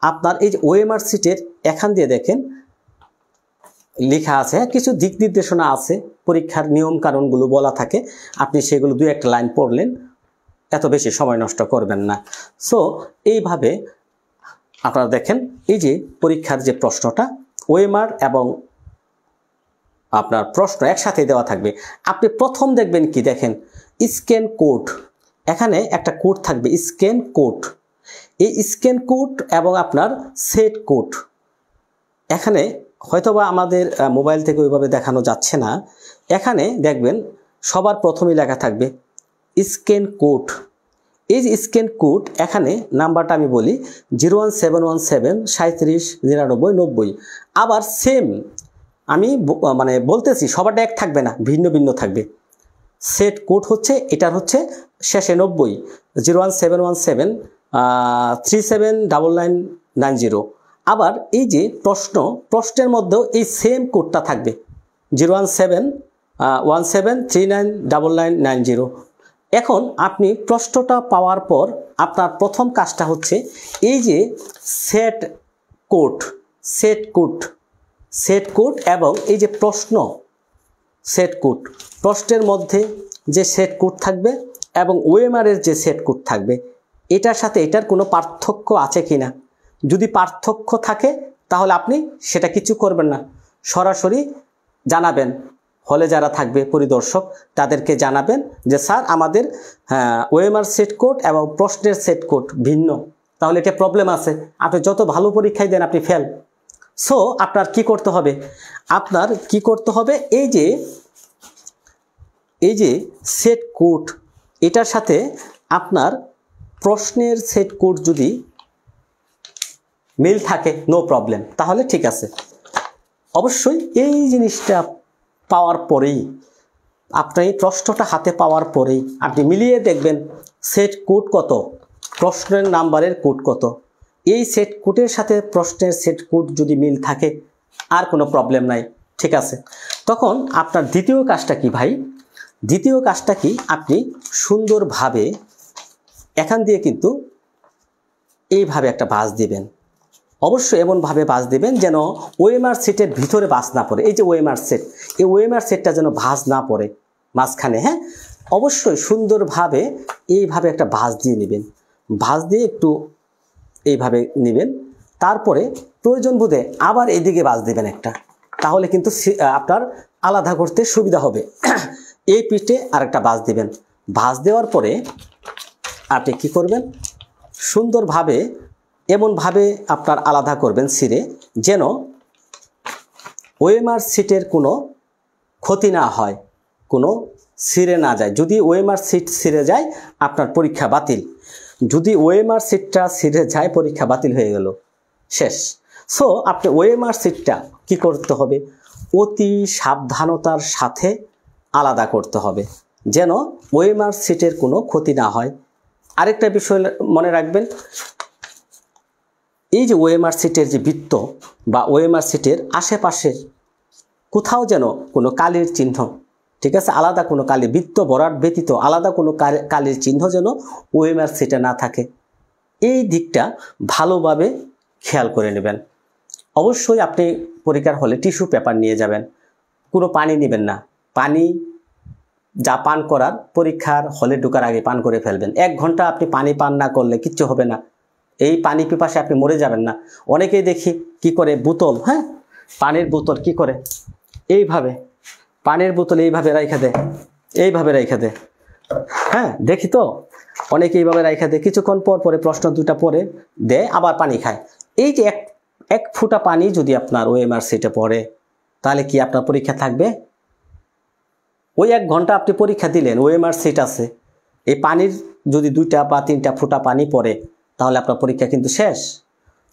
আপনার এই যে ওএমআর সিটের এখান দিয়ে দেখেন লেখা আছে, কিছু দিক নির্দেশনা আছে, পরীক্ষার নিয়ম কানুনগুলো বলা থাকে, আপনি সেগুলো 2-1 লাইন পড়লেন, এত বেশি সময় নষ্ট করবেন না। সো এইভাবে আপনারা দেখেন এই যে পরীক্ষার যে প্রশ্নটা, ওএমআর এবং আপনার প্রশ্ন একসাথে দেওয়া থাকবে। আপনি প্রথম দেখবেন কি, দেখেন স্ক্যান কোড, এখানে একটা কোড থাকবে স্ক্যান কোড। এই স্ক্যান কোড এবং আপনার সেট কোড, এখানে হয়তোবা আমাদের মোবাইল থেকে ওইভাবে দেখানো যাচ্ছে না। এখানে দেখবেন সবার প্রথমেই লেখা থাকবে স্ক্যান কোড। এই যে স্ক্যান কোড, এখানে নাম্বারটা আমি বলি 01717 37 99 90। আবার সেম আমি মানে বলতেছি, সবারটা এক থাকবে না, ভিন্ন ভিন্ন থাকবে। সেট কোড হচ্ছে এটার হচ্ছে শেষে 90, 01717 379990। আবার এই যে প্রশ্নের মধ্যেও এই সেম কোডটা থাকবে 01717399990। এখন আপনি প্রশ্নটা পাওয়ার পর আপনার প্রথম কাজটা হচ্ছে এই যে সেট কোড এবং এই যে সেট কোড, প্রশ্নের মধ্যে যে সেট কোড থাকবে এবং ওএমআর এর যে সেট কোড থাকবে, এটার সাথে এটার কোনো পার্থক্য আছে কিনা। যদি পার্থক্য থাকে তাহলে আপনি সেটা কিছু করবেন না, সরাসরি জানাবেন। হলে যারা থাকবে পরিদর্শক তাদেরকে জানাবেন যে স্যার আমাদের ওএমআর সেট কোড এবং প্রশ্নের সেট কোড ভিন্ন, তাহলে এটা প্রবলেম আছে। আপনি যত ভালো পরীক্ষায় দেন আপনি ফেল। সো আপনার কি করতে হবে, এই যে সেট কোড, এটার সাথে আপনার প্রশ্নের সেট কোড যদি মিল থাকে নো প্রবলেম, তাহলে ঠিক আছে। অবশ্যই এই জিনিসটা পাওয়ার পরেই, আপনি প্রশ্নটা হাতে পাওয়ার পরেই আপনি মিলিয়ে দেখবেন সেট কোড কত, প্রশ্নের নাম্বারের কোড কত। এই সেট কোডের সাথে প্রশ্নের সেট কোড যদি মিল থাকে আর কোনো প্রবলেম নাই, ঠিক আছে। তখন আপনার দ্বিতীয় কাজটা কি ভাই? দ্বিতীয় কাজটা কি, আপনি সুন্দরভাবে এখান দিয়ে কিন্তু এইভাবে একটা বাস দিবেন। অবশ্যই এমনভাবে বাস দিবেন যেন ওএমআর সেটের ভিতরে বাস না পড়ে। এই যে ওএমআর সেট, এই ওএমআর সেটটা যেন ভাঁজ না পড়ে মাঝখানে। হ্যাঁ, অবশ্যই সুন্দরভাবে এইভাবে একটা বাস দিয়ে নেবেন। বাস দিয়ে একটু এইভাবে নেবেন, তারপরে প্রয়োজন বোধে আবার এদিকে বাস দেবেন একটা, তাহলে কিন্তু আপনার আলাদা করতে সুবিধা হবে। এই পিঠে আরেকটা বাস দিবেন। বাস দেওয়ার পরে আপনি কি করবেন, সুন্দরভাবে এমনভাবে আপনার আলাদা করবেন সিরে, যেন ওএমআর সিটের কোনো ক্ষতি না হয়, কোনো সিরে না যায়। যদি ওএমআর সিট সিরে যায় আপনার পরীক্ষা বাতিল। যদি ওএমআর সিটটা সিরে যায় পরীক্ষা বাতিল হয়ে গেল, শেষ। সো আপনি ওএমআর সিটটা কি করতে হবে, অতি সাবধানতার সাথে আলাদা করতে হবে, যেন ওএমআর সিটের কোনো ক্ষতি না হয়। আরেকটা বিষয় মনে রাখবেন, এই যে ওএমআর সিটের যে বৃত্ত বা ওএমআর সিটের আশেপাশে কোথাও যেন কোনো কালির চিহ্ন, ঠিক আছে, আলাদা কোনো কালি, বৃত্ত ভরাট ব্যতীত আলাদা কোনো কালির চিহ্ন যেন ওএমআর সিটে না থাকে। এই দিকটা ভালোভাবে খেয়াল করে নেবেন। অবশ্যই আপনি পরীক্ষার হলে টিস্যু পেপার নিয়ে যাবেন, কোনো পানি নেবেন না। পানি যা পান করার পরীক্ষার হলে ঢোকার আগে পান করে ফেলবেন। 1 ঘন্টা আপনি পানি পান না করলে কিচ্ছু হবে না, এই পানি পিপাসে আপনি মরে যাবেন না। অনেকেই দেখি কি করে, বোতল, হ্যাঁ, পানির বোতল কি করে, এইভাবে পানির বোতল এইভাবে রাইখা দেয়, এইভাবে রাইখা দেয়। হ্যাঁ, দেখি তো অনেকে এইভাবে রাইখা দেয়, কিছুক্ষণ পর পরে প্রশ্ন 2টা পরে দেয়, আবার পানি খায়। এই যে এক ফুটা পানি যদি আপনার ওএমআর সিটে পড়ে, তাহলে কি আপনার পরীক্ষা থাকবে? ওই 1 ঘন্টা আপনি পরীক্ষা দিলেন, ওএমআর সিট আছে, এই পানির যদি 2টা বা 3টা ফুটা পানি পড়ে তাহলে আপনার পরীক্ষা কিন্তু শেষ।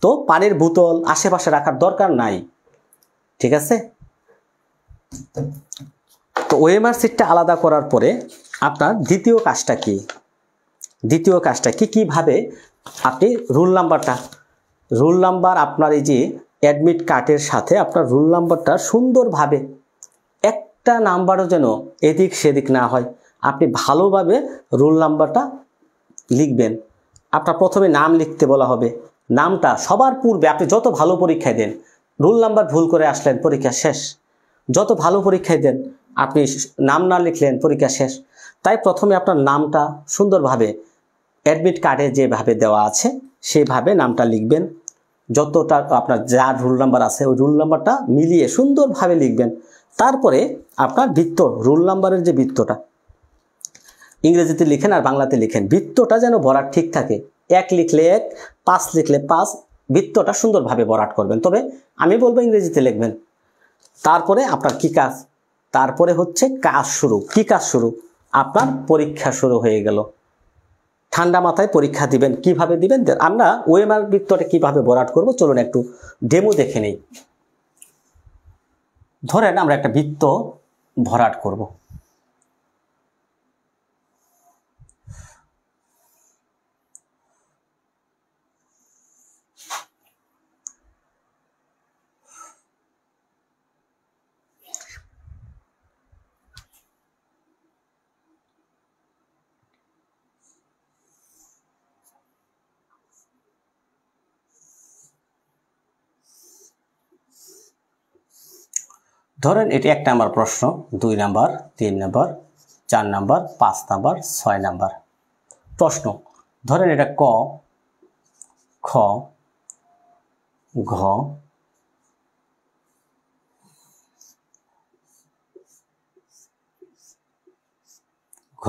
তো পানির বোতল আশেপাশে রাখার দরকার নাই, ঠিক আছে। তো ওএমআর সিটটা আলাদা করার পরে আপনার দ্বিতীয় কাজটা কি, কিভাবে আপনি রোল নাম্বার আপনার এই যে অ্যাডমিট কার্ডের সাথে আপনার রোল নাম্বারটা সুন্দরভাবে, একটা নাম্বারও যেন এদিক সেদিক না হয়, আপনি ভালোভাবে রোল নাম্বারটা লিখবেন। আপনার প্রথমে নাম লিখতে বলা হবে, নামটা সবার পূর্বে, আপনি যত ভালো পরীক্ষায় দেন, রোল নাম্বার ভুল করে আসলেন পরীক্ষা শেষ। যত ভালো পরীক্ষায় দেন আপনি নাম না লিখলেন পরীক্ষা শেষ। তাই প্রথমে আপনার নামটা সুন্দরভাবে অ্যাডমিট কার্ডে যেভাবে দেওয়া আছে সেভাবে নামটা লিখবেন। যতটা আপনার যা রোল নাম্বার আছে ওই রোল নাম্বারটা মিলিয়ে সুন্দরভাবে লিখবেন। তারপরে আপনার বৃত্ত, রোল নাম্বারের যে বৃত্তটা ইংরেজিতে লিখেন আর বাংলাতে লিখেন, বৃত্তটা যেন ভরাট ঠিক থাকে। 1 লিখলে 1, 5 লিখলে 5, বৃত্তটা সুন্দরভাবে ভরাট করবেন। তবে আমি বলবো ইংরেজিতে লিখবেন। তারপরে আপনার কি কাজ, তারপরে হচ্ছে কাজ শুরু। কি কাজ শুরু? আপনার পরীক্ষা শুরু হয়ে গেল। ঠান্ডা মাথায় পরীক্ষা দিবেন। কিভাবে দিবেন? আমরা ওএমআর বৃত্তটা কিভাবে ভরাট করব চলুন একটু ডেমো দেখে নেই। ধরেন আমরা একটা বৃত্ত ভরাট করব। ধরেন এটি 1 নাম্বার প্রশ্ন, 2 number, 3 number, 4 number, 5 number, 6 number প্রশ্ন। ধরেন এটা ক, খ, ঘ, ঘ।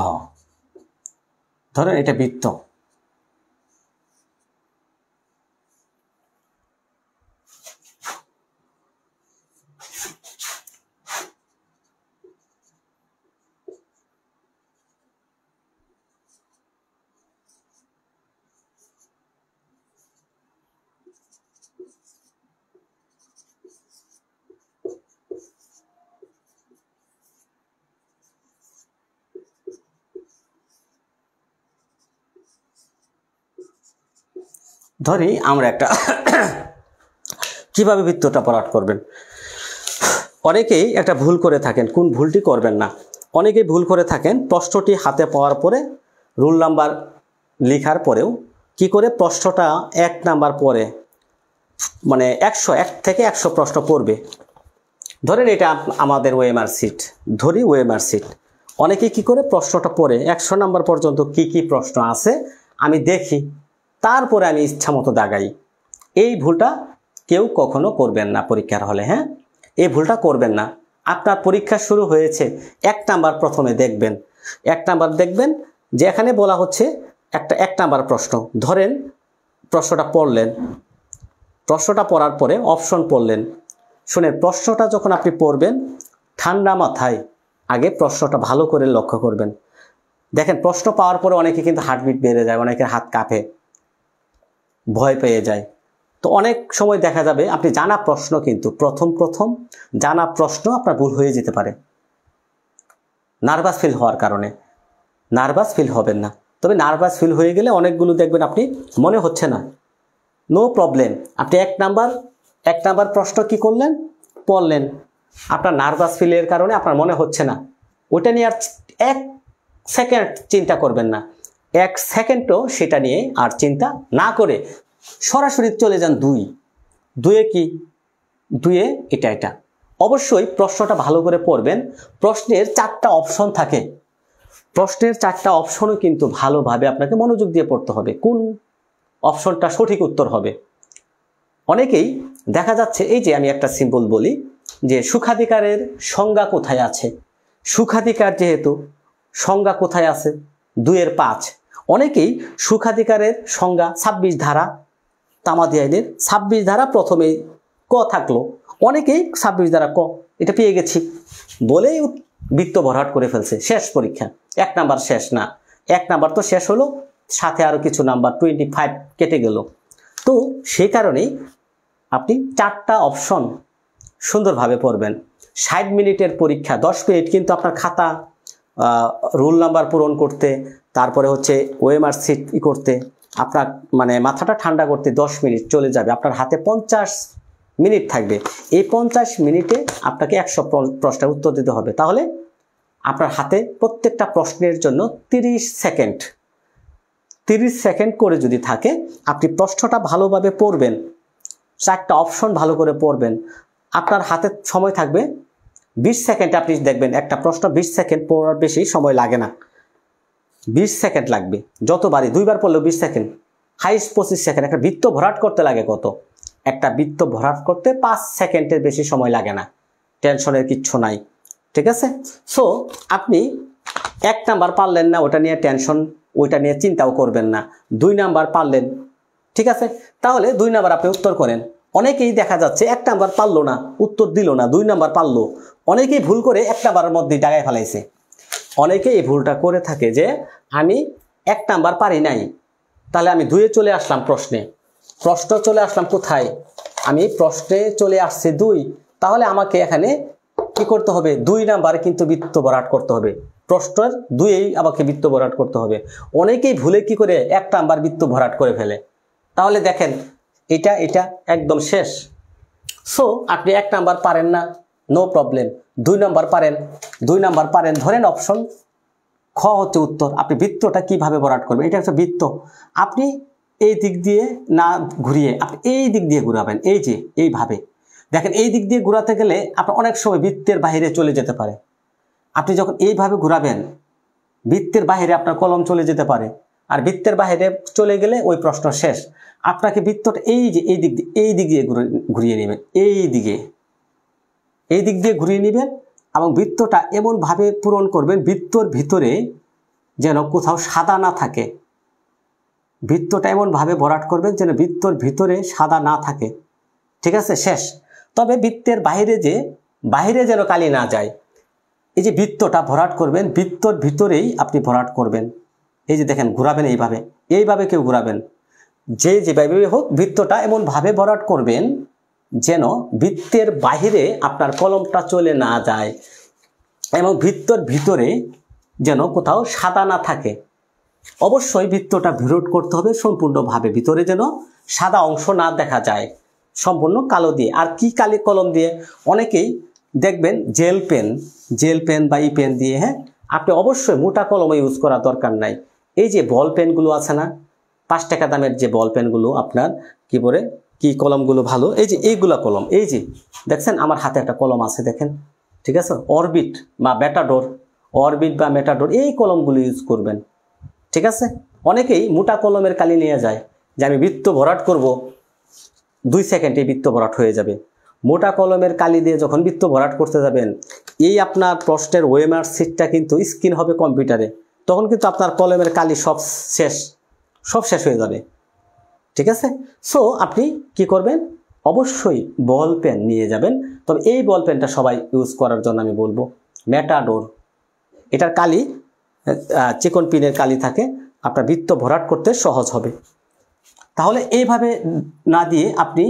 ধরেন এটা বৃত্ত। ধরি আমরা একটা কিভাবে বৃত্তটা ভরাট করবেন। অনেকেই একটা ভুল করে থাকেন, কোন ভুলটি করবেন না। অনেকেই ভুল করে থাকেন, প্রশ্নটি হাতে পাওয়ার পরে রোল নাম্বার লেখার পরেও কি করে প্রশ্নটা 1 নাম্বার পরে মানে 101 থেকে 100 প্রশ্ন পড়বে। ধরেন এটা আমাদের ওএমআর সিট, ধরি ওএমআর সিট। অনেকে কি করে প্রশ্নটা পড়ে 100 নাম্বার পর্যন্ত কি কি প্রশ্ন আছে আমি দেখি, তারপরে আমি ইচ্ছা মতো দাগাই। এই ভুলটা কেউ কখনো করবেন না পরীক্ষার হলে। হ্যাঁ, এই ভুলটা করবেন না। আপনার পরীক্ষা শুরু হয়েছে, 1 নাম্বার প্রথমে দেখবেন। 1 নাম্বার দেখবেন যে এখানে বলা হচ্ছে একটা 1 নাম্বার প্রশ্ন। ধরেন প্রশ্নটা পড়লেন, প্রশ্নটা পড়ার পরে অপশন পড়লেন। শুনে প্রশ্নটা যখন আপনি পড়বেন ঠান্ডা মাথায় আগে প্রশ্নটা ভালো করে লক্ষ্য করবেন। দেখেন প্রশ্ন পাওয়ার পরে অনেকে কিন্তু হার্টবিট বেড়ে যায়, অনেকের হাত কাঁপে, ভয় পেয়ে যায়। তো অনেক সময় দেখা যাবে আপনি জানা প্রশ্ন কিন্তু প্রথম জানা প্রশ্ন আপনার ভুল হয়ে যেতে পারে নার্ভাস ফিল হওয়ার কারণে। নার্ভাস ফিল হবেন না। তবে নার্ভাস ফিল হয়ে গেলে অনেকগুলো দেখবেন আপনি মনে হচ্ছে না, নো প্রবলেম। আপনি 1 নাম্বার প্রশ্ন কি করলেন, পড়লেন। আপনার নার্ভাস ফিলের কারণে আপনার মনে হচ্ছে না, ওটা নিয়ে আর 1 সেকেন্ড চিন্তা করবেন না। 1 সেকেন্ডও সেটা নিয়ে আর চিন্তা না করে সরাসরি চলে যান 2-এ কি 2-এ এটা। অবশ্যই প্রশ্নটা ভালো করে পড়বেন। প্রশ্নের 4টা অপশন থাকে, প্রশ্নের 4টা অপশনও কিন্তু ভালোভাবে আপনাকে মনোযোগ দিয়ে পড়তে হবে, কোন অপশনটা সঠিক উত্তর হবে। অনেকেই দেখা যাচ্ছে, এই যে আমি একটা সিম্বল বলি যে সুখাধিকারের সংজ্ঞা কোথায় আছে। সুখাধিকার যেহেতু সংজ্ঞা কোথায় আছে 2-এর 5। অনেকেই সুখাধিকারের সংজ্ঞা 26 ধারা, তামাদি আইনের 26 ধারা প্রথমে ক থাকলো, অনেকেই 26 ধারা ক এটা পেয়ে গেছি বলেই বৃত্ত ভরাট করে ফেলছে। শেষ পরীক্ষা, 1 নাম্বার শেষ না, 1 নাম্বার তো শেষ হলো, সাথে আরো কিছু নাম্বার 25 কেটে গেল। তো সেই কারণেই আপনি 4টা অপশন সুন্দরভাবে পড়বেন। 60 মিনিটের পরীক্ষা, 10 মিনিট কিন্তু আপনার খাতা রোল নাম্বার পূরণ করতে, তারপরে হচ্ছে ওএমআর সিট করতে, আপনার মানে মাথাটা ঠান্ডা করতে 10 মিনিট চলে যাবে। আপনার হাতে 50 মিনিট থাকবে। এই 50 মিনিটে আপনাকে 100 প্রশ্নের উত্তর দিতে হবে। তাহলে আপনার হাতে প্রত্যেকটা প্রশ্নের জন্য 30 সেকেন্ড করে যদি থাকে, আপনি প্রশ্নটা ভালোভাবে পড়বেন, 4টা অপশন ভালো করে পড়বেন, আপনার হাতে সময় থাকবে 20 সেকেন্ড। আপনি দেখবেন একটা প্রশ্ন 20 সেকেন্ড পড়ার বেশি সময় লাগে না, 20 সেকেন্ড লাগবে। যতবারই 2বার পড়লেও 20 সেকেন্ড, হাইস্ট 25 সেকেন্ড। একটা বৃত্ত ভরাট করতে লাগে কত? একটা বৃত্ত ভরাট করতে 5 সেকেন্ডের বেশি সময় লাগে না, টেনশনের কিচ্ছু নাই। ঠিক আছে? সো আপনি 1 নাম্বার পারলেন না, ওটা নিয়ে টেনশন, ওইটা নিয়ে চিন্তাও করবেন না। 2 নাম্বার পারলেন, ঠিক আছে, তাহলে 2 নাম্বার আপনি উত্তর করেন। অনেকেই দেখা যাচ্ছে 1 নাম্বার পারলো না, উত্তর দিল না, 2 নাম্বার পারলো। অনেকেই ভুল করে 1 নাম্বারের মধ্যে ডাগায় ফেলাইছে। অনেকেই এই ভুলটা করে থাকে যে আমি 1 নাম্বার পারি নাই, তাহলে আমি 2-এ চলে আসলাম প্রশ্নে। প্রশ্ন চলে আসলাম কোথায়? আমি প্রশ্নে চলে আসছে 2, তাহলে আমাকে এখানে কি করতে হবে? 2 নাম্বারে কিন্তু বৃত্ত ভরাট করতে হবে। প্রশ্নের 2-এই আমাকে বৃত্ত ভরাট করতে হবে। অনেকেই ভুলে কি করে 1 নাম্বার বৃত্ত ভরাট করে ফেলে। তাহলে দেখেন এটা একদম শেষ। সো আপনি 1 নাম্বার পারেন না, নো প্রবলেম। 2 নাম্বার পারেন, 2 নাম্বার পারেন, ধরেন অপশন খ হচ্ছে উত্তর। আপনি বৃত্তটা কিভাবে ভরাট করবেন? এটা একটা বৃত্ত, আপনি এই দিক দিয়ে না ঘুরিয়ে আপনি এই দিক দিয়ে ঘুরাবেন। এই যে এইভাবে দেখেন, এই দিক দিয়ে ঘুরাতে গেলে আপনার অনেক সময় বৃত্তের বাইরে চলে যেতে পারে। আপনি যখন এইভাবে ঘুরাবেন, বৃত্তের বাইরে আপনার কলম চলে যেতে পারে, আর বৃত্তের বাইরে চলে গেলে ওই প্রশ্ন শেষ। আপনাকে বৃত্তটা এই যে এই দিক দিয়ে ঘুরিয়ে নেবেন, এই দিক দিয়ে ঘুরিয়ে নেবেন, এবং বৃত্তটা এমনভাবে পূরণ করবেন বৃত্তর ভিতরে যেন কোথাও সাদা না থাকে। বৃত্তটা এমনভাবে ভরাট করবেন যেন বৃত্তর ভিতরে সাদা না থাকে। ঠিক আছে, শেষ। তবে বৃত্তের বাইরে যেন কালি না যায়। এই যে বৃত্তটা ভরাট করবেন, বৃত্তর ভিতরেই আপনি ভরাট করবেন। এই যে দেখেন ঘুরাবেন, এইভাবে কেউ ঘুরাবেন, যেভাবে হোক বৃত্তটা এমনভাবে ভরাট করবেন যেন বৃত্তের বাহিরে আপনার কলমটা চলে না যায়, এবং বৃত্তর ভিতরে যেন কোথাও সাদা না থাকে। অবশ্যই বৃত্তটা ভরাট করতে হবে সম্পূর্ণভাবে, ভিতরে যেন সাদা অংশ না দেখা যায়, সম্পূর্ণ কালো দিয়ে। আর কি কালি কলম দিয়ে? অনেকেই দেখবেন জেল পেন বা ই পেন দিয়ে। হ্যাঁ, আপনি অবশ্যই মোটা কলম ইউজ করার দরকার নাই। এই যে বল পেনগুলো আছে না, 5 টাকা দামের যে বল পেনগুলো, আপনার কি কলমগুলো ভালো, এই যে এইগুলা কলম, এই যে দেখছেন আমার হাতে একটা কলম আছে দেখেন, ঠিক আছে, অরবিট বা মেটাডোর, এই কলমগুলো ইউজ করবেন। ঠিক আছে, অনেকেই মোটা কলমের কালি নিয়ে যায় যে আমি বৃত্ত ভরাট করব, 2 সেকেন্ডে বৃত্ত ভরাট হয়ে যাবে। মোটা কলমের কালি দিয়ে যখন বৃত্ত ভরাট করতে যাবেন, এই আপনার প্রশ্নের ওএমআর সিটটা কিন্তু স্ক্রিন হবে কম্পিউটারে, তখন কিন্তু আপনার কলমের কালি সব শেষ হয়ে যাবে। ঠিক আছে, সো আপনি কি করবেন? অবশ্যই বল পেন নিয়ে যাবেন। তবে এই বল পেনটা সবাই ইউজ করার জন্য আমি বলবো মেটাডোর। এটার কালি চিকন পিনের কালি থাকে, আপনার বৃত্ত ভরাট করতে সহজ হবে। তাহলে এইভাবে না দিয়ে আপনি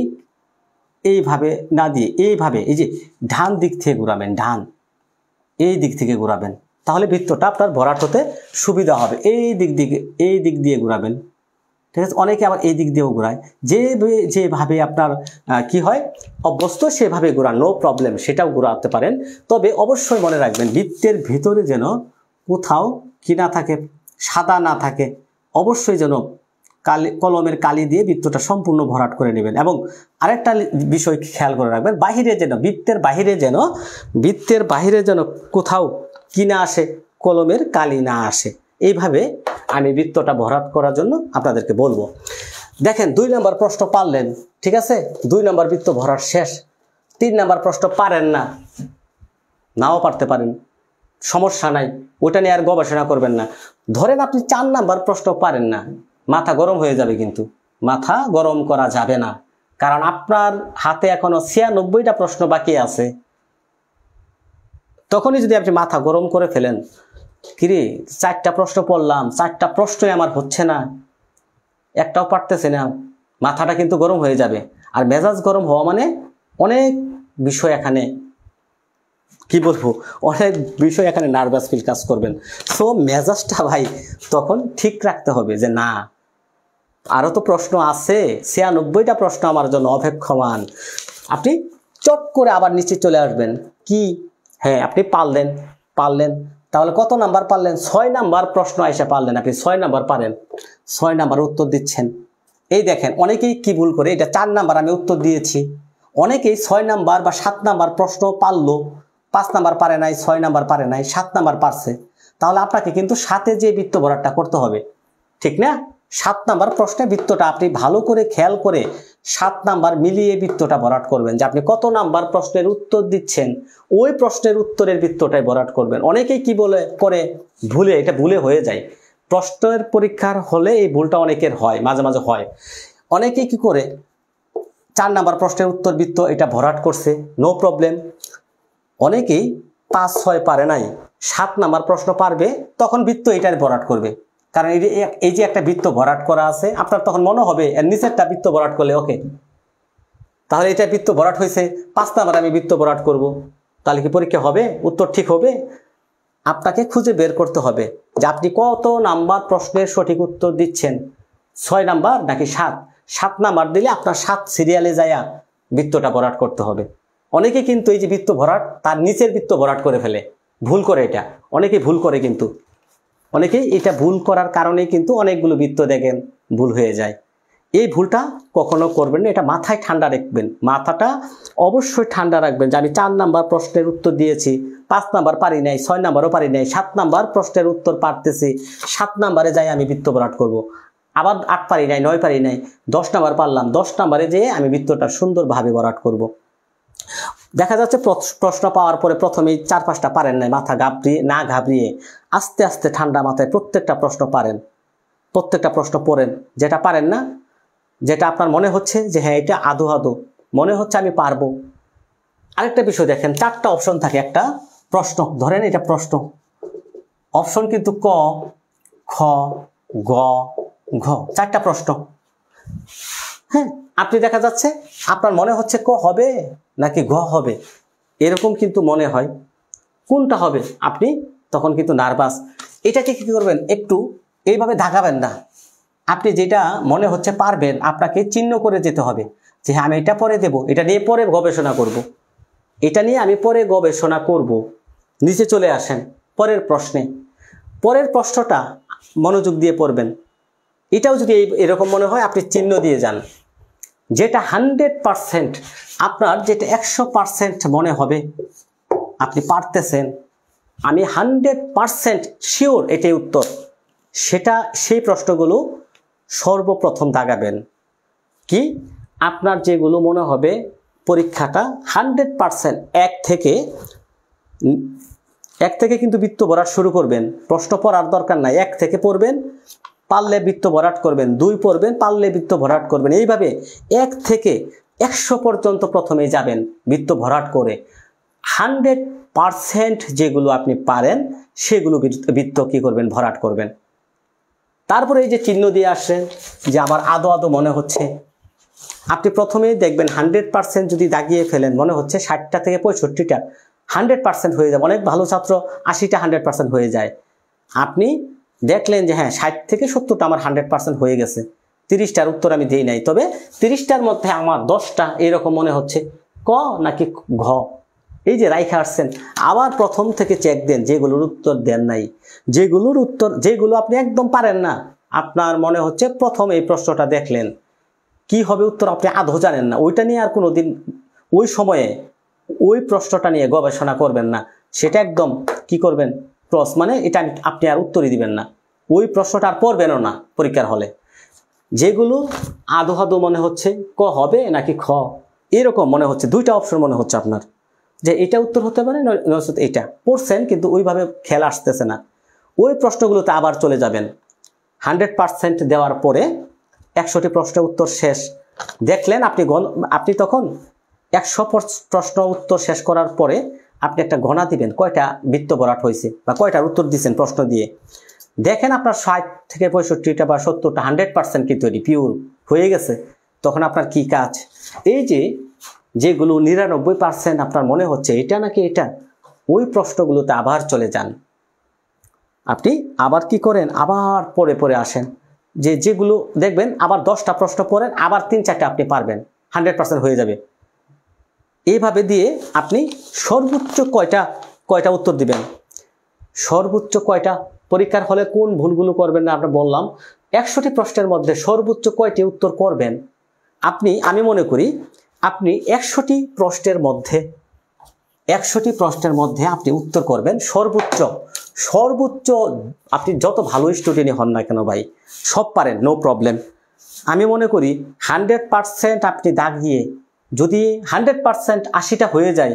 এইভাবে এই যে ডান দিক থেকে ঘোরাবেন, এই দিক থেকে ঘোরাবেন, তাহলে বৃত্তটা আপনার ভরাট হতে সুবিধা হবে। এই দিক দিয়ে ঘোরাবেন। ঠিক আছে, অনেকে আবার এই দিক দিয়েও ঘোরায়, যেভাবে আপনার কি হয় অভ্যস্ত সেভাবে ঘোরান, নো প্রবলেম, সেটাও ঘোরাতে পারেন। তবে অবশ্যই মনে রাখবেন বৃত্তের ভিতরে যেন কোথাও কি না থাকে, সাদা না থাকে। অবশ্যই যেন কলমের কালি দিয়ে বৃত্তটা সম্পূর্ণ ভরাট করে নেবেন। এবং আরেকটা বিষয় খেয়াল করে রাখবেন, বৃত্তের বাহিরে যেন কোথাও কি না আসে, কলমের কালি না আসে। এইভাবে আমি বৃত্তটা ভরাট করার জন্য আপনাদেরকে বলবো। দেখেন 2 নাম্বার প্রশ্ন পারলেন, ঠিক আছে, 2 নাম্বার বৃত্ত ভরাট শেষ। 3 নাম্বার প্রশ্ন পারেন না, নাও পারতে পারেন, সমস্যা নাই, ওটা নিয়ে আর গবেষণা করবেন না। ধরেন আপনি 4 নাম্বার প্রশ্ন পারেন না, মাথা গরম হয়ে যাবে, কিন্তু মাথা গরম করা যাবে না, কারণ আপনার হাতে এখনো 96টা প্রশ্ন বাকি আছে। তখনই যদি আপনি মাথা গরম করে ফেলেন, কিরে 4টা প্রশ্ন পড়লাম, 4টা প্রশ্নই আমার হচ্ছে না, একটাও পারতেছে না, মাথাটা কিন্তু গরম হয়ে যাবে। আর মেজাজ গরম হওয়া মানে অনেক বিষয় এখানে নার্ভাস ফিল কাজ করবেন। সো মেজাজটা ভাই তখন ঠিক রাখতে হবে যে না, আরো তো প্রশ্ন আছে, 96টা প্রশ্ন আমার জন্য অপেক্ষমান। আপনি চট করে আবার নিচে চলে আসবেন। কি, হ্যাঁ আপনি পারলেন, তাহলে কত নাম্বার পারলেন? 6 নাম্বার প্রশ্ন এসে পারলেন, আপনি 6 নাম্বার পারেন, 6 নাম্বার উত্তর দিচ্ছেন। এই দেখেন অনেকেই কি ভুল করে, এটা 4 নাম্বার আমি উত্তর দিয়েছি, অনেকেই 6 নাম্বার বা 7 নাম্বার প্রশ্ন পারলো, 5 নাম্বার পারে নাই, 6 নাম্বার পারে নাই, 7 নাম্বার পারছে। তাহলে আপনাকে কিন্তু 7-এ যে বৃত্ত ভরাটটা করতে হবে, ঠিক না? 7 নাম্বার প্রশ্নে বৃত্তটা আপনি ভালো করে খেয়াল করে 7 নাম্বার মিলিয়ে বৃত্তটা ভরাট করবেন, যে আপনি কত নাম্বার প্রশ্নের উত্তর দিচ্ছেন, ওই প্রশ্নের উত্তরের বৃত্তটাই ভরাট করবেন। অনেকেই কি করে ভুলে হয়ে যায়, প্রশ্নের পরীক্ষার হলে এই ভুলটা অনেকের হয়, মাঝে মাঝে হয়। অনেকেই কি করে 4 নাম্বার প্রশ্নের উত্তর বৃত্ত এটা ভরাট করছে, নো প্রবলেম। অনেকেই 5, 6 পারে নাই, 7 নাম্বার প্রশ্ন পারবে, তখন বৃত্ত এটার ভরাট করবে। কারণ এই যে একটা বৃত্ত ভরাট করা আছে, আপনার তখন মনে হবে এর নিচেরটা বৃত্ত ভরাট করলে ওকে, তাহলে এটা বৃত্ত ভরাট হয়েছে, 5 নাম্বার আমি বৃত্ত ভরাট করব, তাহলে কি পরীক্ষা হবে? উত্তর ঠিক হবে? আপনাকে খুঁজে বের করতে হবে যে আপনি কত নাম্বার প্রশ্নের সঠিক উত্তর দিচ্ছেন, 6 নাম্বার নাকি 7। 7 নাম্বার দিলে আপনার 7 সিরিয়ালে যায়া বৃত্তটা ভরাট করতে হবে। অনেকে কিন্তু এই যে বৃত্ত ভরাট, তার নিচের বৃত্ত ভরাট করে ফেলে, ভুল করে। এটা অনেকেই ভুল করে, কিন্তু অনেকেই এটা ভুল করার কারণে কিন্তু অনেকগুলো বৃত্ত দেখেন ভুল হয়ে যায়। এই ভুলটা কখনো করবেন না, এটা মাথায় ঠান্ডা রাখবেন, মাথাটা অবশ্যই ঠান্ডা রাখবেন যে আমি 4 নাম্বার প্রশ্নের উত্তর দিয়েছি, 5 নাম্বার পারি নাই, 6 নাম্বারও পারি নাই, 7 নাম্বার প্রশ্নের উত্তর পারতেছি, 7 নাম্বারে যাই আমি বৃত্ত ভরাট করব। আবার 8 পারি নাই, 9 পারি নাই, 10 নাম্বার পারলাম, 10 নাম্বারে যেয়ে আমি বৃত্তটা সুন্দরভাবে ভরাট করব। দেখা যাচ্ছে প্রশ্ন পাওয়ার পরে প্রথমেই 4-5টা পারেন নাই, মাথা ঘাবড়িয়ে আস্তে আস্তে ঠান্ডা মাথায় প্রত্যেকটা প্রশ্ন পারেন, প্রত্যেকটা প্রশ্ন পড়েন। যেটা পারেন না, যেটা আপনার মনে হচ্ছে যে হ্যাঁ এটা আদো মনে হচ্ছে আমি পারবো। আরেকটা বিষয় দেখেন, 4টা অপশন থাকে একটা প্রশ্ন, ধরেন এটা প্রশ্ন, অপশন কিন্তু ক, খ, গ, ঘ, 4টা প্রশ্ন। হ্যাঁ, আপনি দেখা যাচ্ছে আপনার মনে হচ্ছে ক হবে নাকি ঘ হবে, এরকম কিন্তু মনে হয়, কোনটা হবে আপনি তখন কিন্তু নার্ভাস। এটাকে কি করবেন, একটু এইভাবে দাগাবেন না, আপনি যেটা মনে হচ্ছে পারবেন আপনাকে চিহ্ন করে যেতে হবে যে হ্যাঁ আমি এটা পরে দেব, এটা নিয়ে পরে গবেষণা করব, এটা নিয়ে আমি পরে গবেষণা করব। নিচে চলে আসেন পরের প্রশ্নে, পরের প্রশ্নটা মনোযোগ দিয়ে পড়বেন। এটাও যদি এরকম মনে হয় আপনি চিহ্ন দিয়ে যান। যেটা 100% আপনার, যেটা 100% মনে হবে আপনি পারতেছেন, আমি 100% শিওর এটাই উত্তর, সেই প্রশ্নগুলো সর্বপ্রথম দাগাবেন। কি আপনার যেগুলো মনে হবে পরীক্ষাটা 100% এক থেকে কিন্তু বৃত্ত ভরাট শুরু করবেন, প্রশ্ন পড়ার দরকার নাই, 1 থেকে পড়বেন, পারলে বৃত্ত ভরাট করবেন, 2 পড়বেন, পারলে বৃত্ত ভরাট করবেন, এইভাবে 1 থেকে 100 পর্যন্ত প্রথমে যাবেন বৃত্ত ভরাট করে। 100% যেগুলো আপনি পারেন সেগুলো বৃত্ত কি করবেন, ভরাট করবেন। তারপরে এই যে চিহ্ন দিয়ে আসছেন যে আমার আদো মনে হচ্ছে, আপনি প্রথমেই দেখবেন 100% যদি দাগিয়ে ফেলেন, মনে হচ্ছে 60টা থেকে 65টা 100% হয়ে যাবে। অনেক ভালো ছাত্র 80টা 100% হয়ে যায়। আপনি দেখলেন যে হ্যাঁ 60 থেকে 70টা আমার 100% হয়ে গেছে, 30টার উত্তর আমি দিই নাই, তবে 30টার মধ্যে আমার 10টা এরকম মনে হচ্ছে, ক নাকি ঘ, এই যে রাইখা আসছেন। আবার প্রথম থেকে চেক দেন যেগুলোর উত্তর দেন নাই, যেগুলো আপনি একদম পারেন না, আপনার মনে হচ্ছে প্রথম এই প্রশ্নটা দেখলেন কি হবে উত্তর আপনি আদৌ জানেন না, ওইটা নিয়ে আর কোনোদিন ওই সময়ে ওই প্রশ্নটা নিয়ে গবেষণা করবেন না, সেটা একদম কি করবেন, ক্রস, মানে এটা আপনি আর উত্তরই দিবেন না, ওই প্রশ্নটা আর পড়বেনও না পরীক্ষার হলে। যেগুলো আদো মনে হচ্ছে ক হবে নাকি খ এরকম মনে হচ্ছে, 2টা অপশন মনে হচ্ছে আপনার যে এটা উত্তর হতে পারে, নয়তো এটা পড়ছেন কিন্তু ওইভাবে খেয়াল আসতেছে না, ওই প্রশ্নগুলোতে আবার চলে যাবেন। 100% দেওয়ার পরে 100টি প্রশ্নের উত্তর শেষ দেখলেন আপনি তখন 100 প্রশ্ন উত্তর শেষ করার পরে আপনি একটা গণা দিবেন কয়টা বৃত্ত ভরাট হয়েছে বা কয়টার উত্তর দিচ্ছেন প্রশ্ন দিয়ে। দেখেন আপনার 60 থেকে 65টা বা 70টা 100% কিন্তু এটি পিওর হয়ে গেছে, তখন আপনার কি কাজ, এই যেগুলো 99% আপনার মনে হচ্ছে এটা নাকি এটা, ওই প্রশ্নগুলোতে আবার চলে যান। আপনি আবার কি করেন, আবার পরে আসেন, যেগুলো দেখবেন আবার 10টা প্রশ্ন পড়েন, আবার 3-4টা আপনি পারবেন, 100% হয়ে যাবে। এইভাবে দিয়ে আপনি সর্বোচ্চ কয়টা উত্তর দিবেন, সর্বোচ্চ কয়টা, পরীক্ষার হলে কোন ভুলগুলো করবেন না আমরা বললাম, 100টি প্রশ্নের মধ্যে সর্বোচ্চ কয়টি উত্তর করবেন আমি মনে করি আপনি 100টি প্রশ্নের মধ্যে আপনি উত্তর করবেন সর্বোচ্চ আপনি যত ভালো স্টুডেন্টই হন না কেন ভাই, সব পারেন, নো প্রবলেম। আমি মনে করি 100% আপনি দাগিয়ে যদি 100% 80টা হয়ে যায়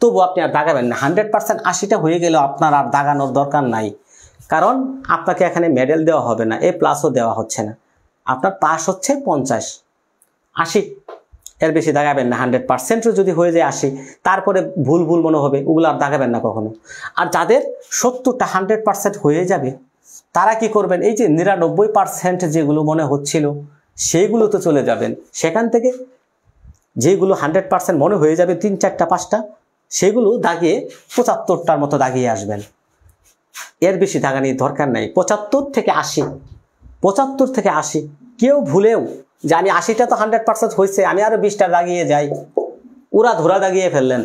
তবু আপনি আর দাগাবেন না, 100% 80টা হয়ে গেলেও আপনার আর দাগানোর দরকার নাই, কারণ আপনাকে এখানে মেডেল দেওয়া হবে না, A+ দেওয়া হচ্ছে না, আপনার পাস হচ্ছে 50, 80, এর বেশি দাগাবেন না। 100%ও যদি হয়ে যায় 80, তারপরে ভুল ভুল মনে হবে, ওগুলো আর দাগাবেন না কখনো। আর যাদের 70টা 100% হয়ে যাবে, তারা কি করবেন, এই যে 99% যেগুলো মনে হচ্ছিল সেইগুলো তো চলে যাবেন, সেখান থেকে যেগুলো 100% মনে হয়ে যাবে 3, 4, 5টা, সেগুলো দাগিয়ে 75টার মতো দাগিয়ে আসবেন। এর বেশি দাগানির দরকার নাই। 75 থেকে 80, 75 থেকে 80। কেউ ভুলেও যে আমি 80টা তো 100% হয়েছে, আমি আরো 20টা দাগিয়ে যাই, ওরা ধরা দাগিয়ে ফেললেন,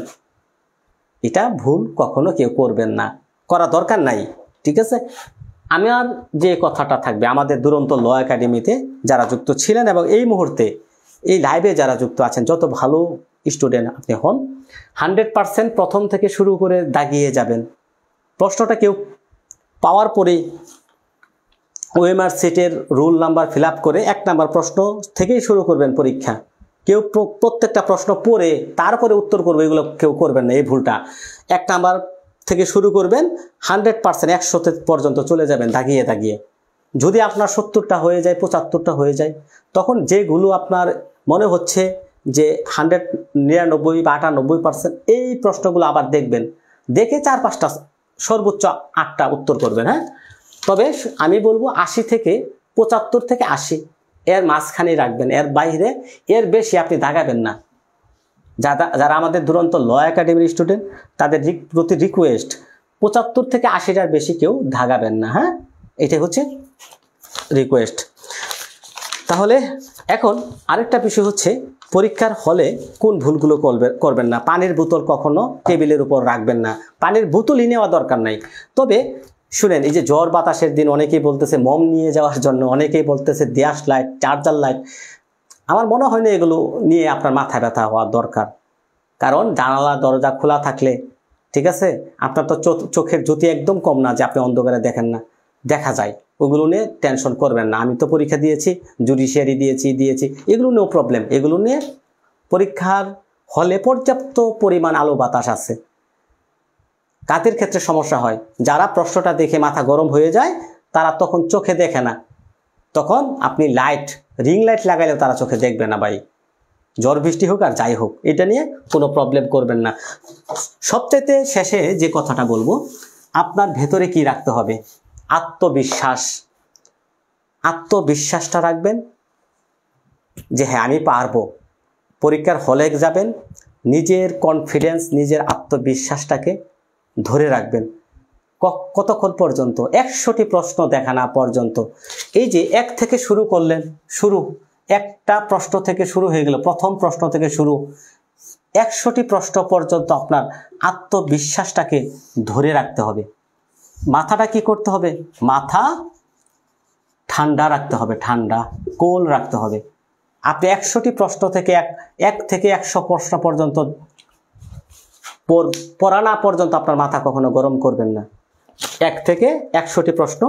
এটা ভুল কখনো কেউ করবেন না, করা দরকার নাই। ঠিক আছে, আমার যে কথাটা থাকবে, আমাদের দুরন্ত ল একাডেমিতে যারা যুক্ত ছিলেন এবং এই মুহূর্তে এই লাইভে যারা যুক্ত আছেন, যত ভালো স্টুডেন্ট আপনি হন, 100% প্রথম থেকে শুরু করে দাগিয়ে যাবেন। প্রশ্নটা কেউ পাওয়ার পরে ওএমআর সিটের রুল নাম্বার ফিল আপ করে 1 নাম্বার প্রশ্ন থেকেই শুরু করবেন পরীক্ষা। কেউ প্রত্যেকটা প্রশ্ন পড়ে তারপরে উত্তর করবে, এগুলো কেউ করবেন না, এই ভুলটা। 1 নাম্বার থেকে শুরু করবেন, 100% 100 পর্যন্ত চলে যাবেন দাগিয়ে দাগিয়ে। যদি আপনার 70টা হয়ে যায়, 75টা হয়ে যায়, তখন যেগুলো আপনার মনে হচ্ছে যে 99 বা 98%, এই প্রশ্নগুলো আবার দেখবেন, দেখে 4-5টা সর্বোচ্চ 8টা উত্তর করবেন। হ্যাঁ, তবে আমি বলবো 80 থেকে 75 থেকে 80 এর মাঝখানে রাখবেন, এর বাইরে এর বেশি আপনি দাগাবেন না। যারা আমাদের দুরন্ত ল একাডেমির স্টুডেন্ট, তাদের প্রতি রিকোয়েস্ট, 75 থেকে 80টার বেশি কেউ দাগাবেন না। হ্যাঁ, এটাই হচ্ছে রিকোয়েস্ট। তাহলে এখন আরেকটা বিষয় হচ্ছে, পরীক্ষার হলে কোন ভুলগুলো করবেন না। পানির বোতল কখনো টেবিলের উপর রাখবেন না, পানির বোতলই নেওয়া দরকার নাই। তবে শুনেন, এই যে ঝড় বাতাসের দিন অনেকেই বলতেছে মোম নিয়ে যাওয়ার জন্য, অনেকেই বলতেছে গ্যাস লাইট, চার্জার লাইট। আমার মনে হয় না এগুলো নিয়ে আপনার মাথা ব্যথা হওয়া দরকার। কারণ জানালা দরজা খোলা থাকলে, ঠিক আছে, আপনার তো চোখের জ্যোতি একদম কম না যে আপনি অন্ধকারে দেখেন না, দেখা যায়। ওগুলো নিয়ে টেনশন করবেন না। আমি তো পরীক্ষা দিয়েছি, জুডিশিয়ারি দিয়েছি, এগুলো নো প্রবলেম। এগুলো নিয়ে পরীক্ষার হলে পর্যাপ্ত পরিমাণ আলো বাতাস আছে। কাদের ক্ষেত্রে সমস্যা হয়, যারা প্রশ্নটা দেখে মাথা গরম হয়ে যায়, তারা তখন চোখে দেখে না, তখন আপনি রিং লাইট লাগাইলেও তারা চোখে দেখবে না ভাই। ঝড় বৃষ্টি হোক আর যাই হোক, এটা নিয়ে কোনো প্রবলেম করবেন না। সবচাইতে শেষে যে কথাটা বলবো, আপনার ভেতরে কি রাখতে হবে, আত্মবিশ্বাস। আত্মবিশ্বাসটা রাখবেন যে হ্যাঁ আমি পারবো। পরীক্ষার হলে যাবেন, নিজের কনফিডেন্স, নিজের আত্মবিশ্বাসটাকে ধরে রাখবেন। কতক্ষণ পর্যন্ত? 100টি প্রশ্ন দেখা না পর্যন্ত। এই যে 1 থেকে শুরু করলেন, একটা প্রশ্ন থেকে শুরু হয়ে গেল, প্রথম প্রশ্ন থেকে শুরু, 100টি প্রশ্ন পর্যন্ত আপনার আত্মবিশ্বাসটাকে ধরে রাখতে হবে। মাথাটা কি করতে হবে? মাথা ঠান্ডা রাখতে হবে, ঠান্ডা কোল রাখতে হবে। আপনি 100টি প্রশ্ন থেকে 1 থেকে 100 প্রশ্ন পর্যন্ত পড়া না পর্যন্ত আপনার মাথা কখনো গরম করবেন না। 1 থেকে 100টি প্রশ্ন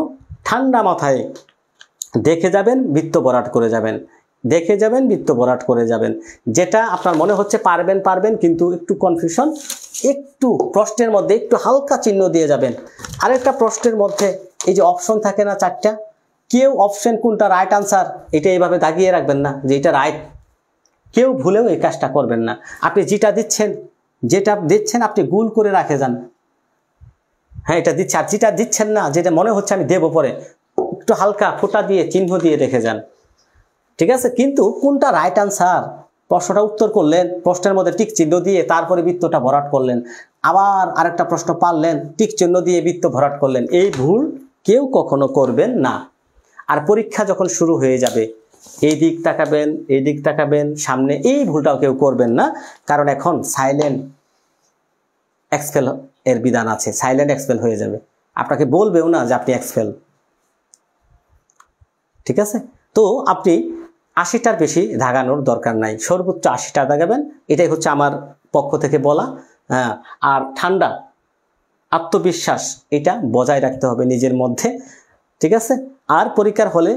ঠান্ডা মাথায় দেখে যাবেন, বৃত্ত ভরাট করে যাবেন, দেখে যাবেন, বৃত্ত ভরাট করে যাবেন। যেটা আপনার মনে হচ্ছে পারবেন, কিন্তু একটু কনফিউশন, একটু প্রশ্নের মধ্যে একটু হালকা চিহ্ন দিয়ে যাবেন। আরেকটা প্রশ্নের মধ্যে এই যে অপশন থাকে না 4টা, কেউ অপশন কোনটা রাইট আনসার এটা এইভাবে দাগিয়ে রাখবেন না যে এটা রাইট। কেউ ভুলেও এই কাজটা করবেন না। আপনি যেটা দিচ্ছেন আপনি গুল করে রাখে যান। হ্যাঁ, এটা দিচ্ছে, আর যেটা দিচ্ছেন না, যেটা মনে হচ্ছে আমি দেবো পরে, একটু হালকা ফোঁটা দিয়ে চিহ্ন দিয়ে রেখে যান। ঠিক আছে, কিন্তু কোনটা রাইট আনসার, প্রশ্নটা উত্তর করলেন, প্রশ্নের মধ্যে টিক চিহ্ন দিয়ে তারপরে বৃত্তটা ভরাট করলেন, আবার আরেকটা প্রশ্ন পারলেন, টিক চিহ্ন দিয়ে বৃত্ত ভরাট করলেন। এই ভুল কেউ কখনো করবেন না। আর পরীক্ষা যখন শুরু হয়ে যাবে, এই দিক তাকাবেন সামনে, এই ভুলটাও কেউ করবেন না। কারণ এখন সাইলেন্ট এক্সপেল এর বিধান আছে, সাইলেন্ট এক্সপেল হয়ে যাবে, আপনাকে বলবেও না যে আপনি এক্সপেল। ঠিক আছে, তো আপনি 80টার বেশি দাগানোর দরকার নাই, সর্বোচ্চ 80টা দাগাবেন, এটাই হচ্ছে আমার পক্ষ থেকে বলা। হ্যাঁ, আর ঠান্ডা আত্মবিশ্বাস এটা বজায় রাখতে হবে নিজের মধ্যে। ঠিক আছে, আর পরীক্ষার হলে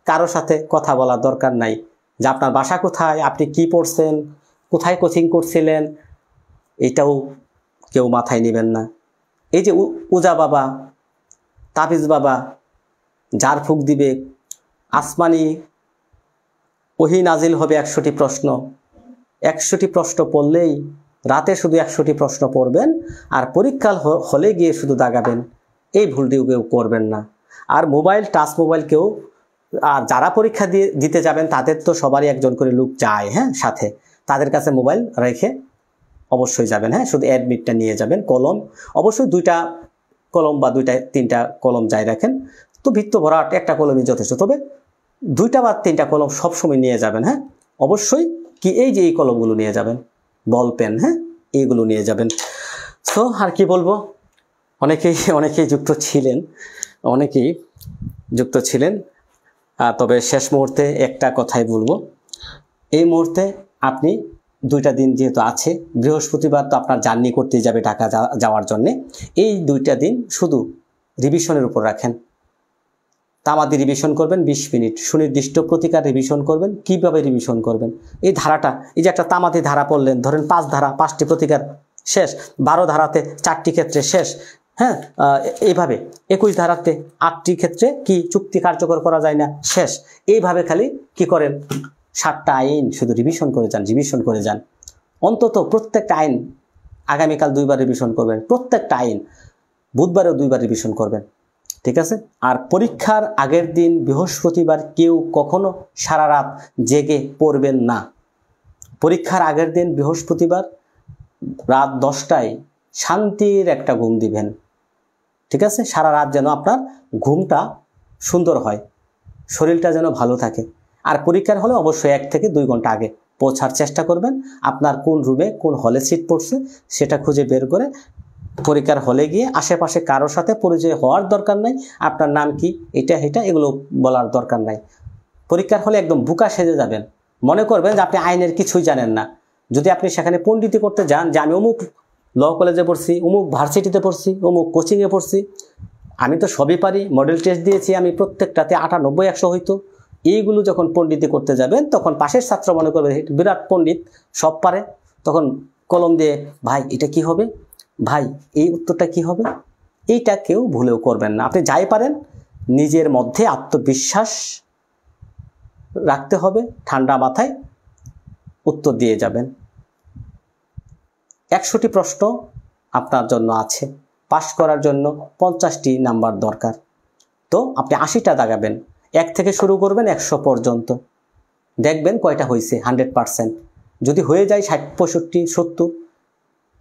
কারো সাথে কথা বলার দরকার নাই যে আপনার বাসা কোথায়, আপনি কি পড়ছেন, কোথায় কোচিং করছিলেন, এটাও কেউ মাথায় নেবেন না। এই যে উজা বাবা, তাবিজ বাবা, ঝাড়ফুঁক দিবে, আসমানি ওহী নাজিল হবে 100টি প্রশ্ন, 100টি প্রশ্ন পড়লেই রাতে শুধু 100টি প্রশ্ন পড়বেন আর পরীক্ষা হলে গিয়ে শুধু দাগাবেন, এই ভুলটিও কেউ করবেন না। আর মোবাইল, টাচ মোবাইল কেউ, আর যারা পরীক্ষা দিতে যাবেন তাদের তো সবারই একজন করে লোক যায়, হ্যাঁ, সাথে তাদের কাছে মোবাইল রেখে অবশ্যই যাবেন, হ্যাঁ, শুধু অ্যাডমিটটা নিয়ে যাবেন। কলম অবশ্যই 2টা কলম বা 2-3টা কলম যাই রাখেন, তো বৃত্ত ভরাট একটা কলমই যথেষ্ট, তবে 2টা বা 3টা কলম সবসময় নিয়ে যাবেন, হ্যাঁ, অবশ্যই। কি এই যে এই কলমগুলো নিয়ে যাবেন, বল পেন, হ্যাঁ, এইগুলো নিয়ে যাবেন। সো আর কি বলবো, অনেকেই যুক্ত ছিলেন, তবে শেষ মুহূর্তে একটা কথাই বলবো, এই মুহূর্তে আপনি 2টা দিন যেহেতু আছে, বৃহস্পতিবার তো আপনার জার্নি করতেই যাবে ঢাকা যাওয়ার জন্যে, এই 2টা দিন শুধু রিভিশনের উপর রাখেন। তামাদি রিভিশন করবেন 20 মিনিট, সুনির্দিষ্ট প্রতিকার রিভিশন করবেন। কিভাবে রিভিশন করবেন, এই ধারাটা, এই যে একটা তামাদি ধারা পড়লেন, ধরেন 5 ধারা, 5টি প্রতিকার শেষ, 12 ধারাতে 4টি ক্ষেত্রে শেষ, হ্যাঁ, এইভাবে 21 ধারাতে 8টি ক্ষেত্রে কি চুক্তি কার্যকর করা যায় না, শেষ। এইভাবে খালি কি করেন, 7টা আইন শুধু রিভিশন করে যান। অন্তত প্রত্যেকটা আইন আগামীকাল 2বার রিভিশন করবেন, প্রত্যেকটা আইন বুধবারেও 2বার রিভিশন করবেন, ঠিক আছে। আর পরীক্ষার আগের দিন বৃহস্পতিবার কেউ কখনো সারা রাত জেগে পড়বেন না। পরীক্ষার আগের দিন বৃহস্পতিবার রাত 10টায় শান্তির একটা ঘুম দিবেন, ঠিক আছে। সারা রাত যেন আপনার ঘুমটা সুন্দর হয়, শরীরটা যেন ভালো থাকে। আর পরীক্ষার হলে অবশ্যই 1 থেকে 2 ঘন্টা আগে পৌঁছার চেষ্টা করবেন। আপনার কোন রুমে কোন হলে সিট পড়ছে সেটা খুঁজে বের করে পরীক্ষার হলে গিয়ে আশেপাশে কারোর সাথে পরিচয় হওয়ার দরকার নাই, আপনার নাম কি, এটা এগুলো বলার দরকার নাই। পরীক্ষার হলে একদম বুকা সেজে যাবেন, মনে করবেন যে আপনি আইনের কিছুই জানেন না। যদি আপনি সেখানে পণ্ডিতি করতে যান যে আমি অমুক ল কলেজে পড়ছি, অমুক ভার্সিটিতে পড়ছি, অমুক কোচিংয়ে পড়ছি, আমি তো সবই পারি, মডেল টেস্ট দিয়েছি আমি, প্রত্যেকটাতে 98-100 হইতো, এইগুলো যখন পণ্ডিতি করতে যাবেন তখন পাশের ছাত্র মনে করবে বিরাট পণ্ডিত, সব পারে। তখন কলম দিয়ে ভাই এটা কি হবে, ভাই এই উত্তরটা কি হবে, এইটা কেউ ভুলেও করবেন না। আপনি যাই পারেন নিজের মধ্যে আত্মবিশ্বাস রাখতে হবে, ঠান্ডা মাথায় উত্তর দিয়ে যাবেন। 100টি প্রশ্ন আপনার জন্য আছে, পাস করার জন্য 50টি নাম্বার দরকার, তো আপনি 80টা দাগাবেন। 1 থেকে শুরু করবেন 100 পর্যন্ত, দেখবেন কয়টা হয়েছে 100%। যদি হয়ে যায় 60, 65, 70,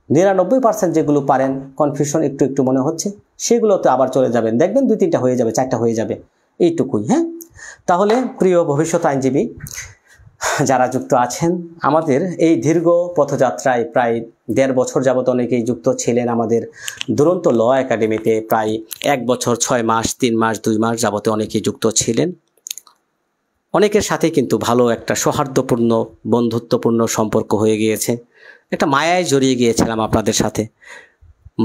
99% যেগুলো পারেন, কনফিউশন একটু মনে হচ্ছে, সেগুলোতে আবার চলে যাবেন, দেখবেন 2-3টা হয়ে যাবে, 4টা হয়ে যাবে, এইটুকুই, হ্যাঁ। তাহলে প্রিয় ভবিষ্যৎ আইনজীবী যারা যুক্ত আছেন, আমাদের এই দীর্ঘ পথযাত্রায় প্রায় 1.5 বছর যাবত অনেকেই যুক্ত ছিলেন আমাদের দুরন্ত ল একাডেমিতে, প্রায় 1 বছর 6 মাস 3 মাস 2 মাস যাবতে অনেকেই যুক্ত ছিলেন। অনেকের সাথে কিন্তু ভালো একটা সৌহার্দ্যপূর্ণ বন্ধুত্বপূর্ণ সম্পর্ক হয়ে গিয়েছে, একটা মায়ায় জড়িয়ে গিয়েছিলাম আপনাদের সাথে,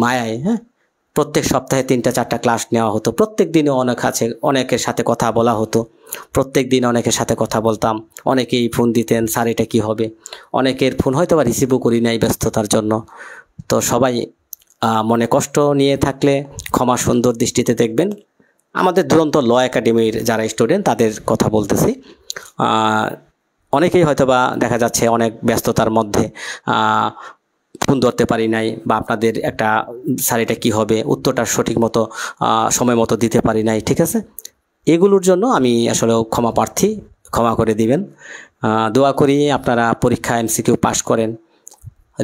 মায়ায়, হ্যাঁ। প্রত্যেক সপ্তাহে 3-4টা ক্লাস নেওয়া হতো, প্রত্যেক দিনে অনেকের সাথে কথা বলা হতো, প্রত্যেক দিন অনেকের সাথে কথা বলতাম, অনেকেই ফোন দিতেন, স্যার এটা কী হবে, অনেকের ফোন হয়তো বা রিসিভও করি নাই ব্যস্ততার জন্য। তো সবাই মনে কষ্ট নিয়ে থাকলে ক্ষমা সুন্দর দৃষ্টিতে দেখবেন। আমাদের দুরন্ত ল একাডেমির যারা স্টুডেন্ট তাদের কথা বলতেছি, অনেকেই হয়তোবা দেখা যাচ্ছে অনেক ব্যস্ততার মধ্যে ফোন ধরতে পারি নাই, বা আপনাদের একটা স্যার এটা কী হবে উত্তরটা সঠিক মতো সময় মতো দিতে পারি নাই, ঠিক আছে। এগুলোর জন্য আমি আসলে ক্ষমা প্রার্থী, ক্ষমা করে দিবেন। দোয়া করি আপনারা পরীক্ষা এমসিকিউ পাস করেন,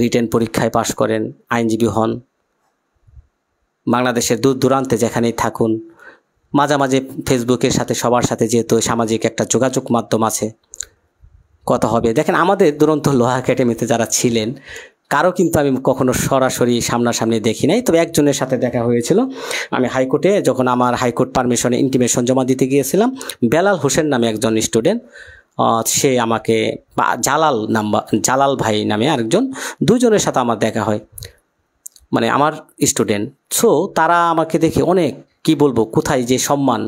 রিটেন পরীক্ষায় পাস করেন, আইনজীবী হন। বাংলাদেশের দূর দূরান্তে যেখানেই থাকুন, মাঝে মাঝে ফেসবুকের সাথে সবার সাথে যেহেতু সামাজিক একটা যোগাযোগ মাধ্যম আছে, কথা হবে। দেখেন আমাদের দুরন্ত ল একাডেমিতে যারা ছিলেন কারো কিন্তু আমি কখনো সরাসরি সামনাসামনি দেখি নাই, তবে একজনের সাথে দেখা হয়েছিল। আমি হাইকোর্টে যখন আমার হাইকোর্ট পারমিশনে ইন্টিমেশন জমা দিতে গিয়েছিলাম, বেলাল হোসেন নামে একজন স্টুডেন্ট, সে আমাকে, বা জালাল ভাই নামে আরেকজন, দুজনের সাথে আমার দেখা হয়, মানে আমার স্টুডেন্ট। সো তারা আমাকে দেখে অনেক, কি বলবো, কোথায় যে সম্মান,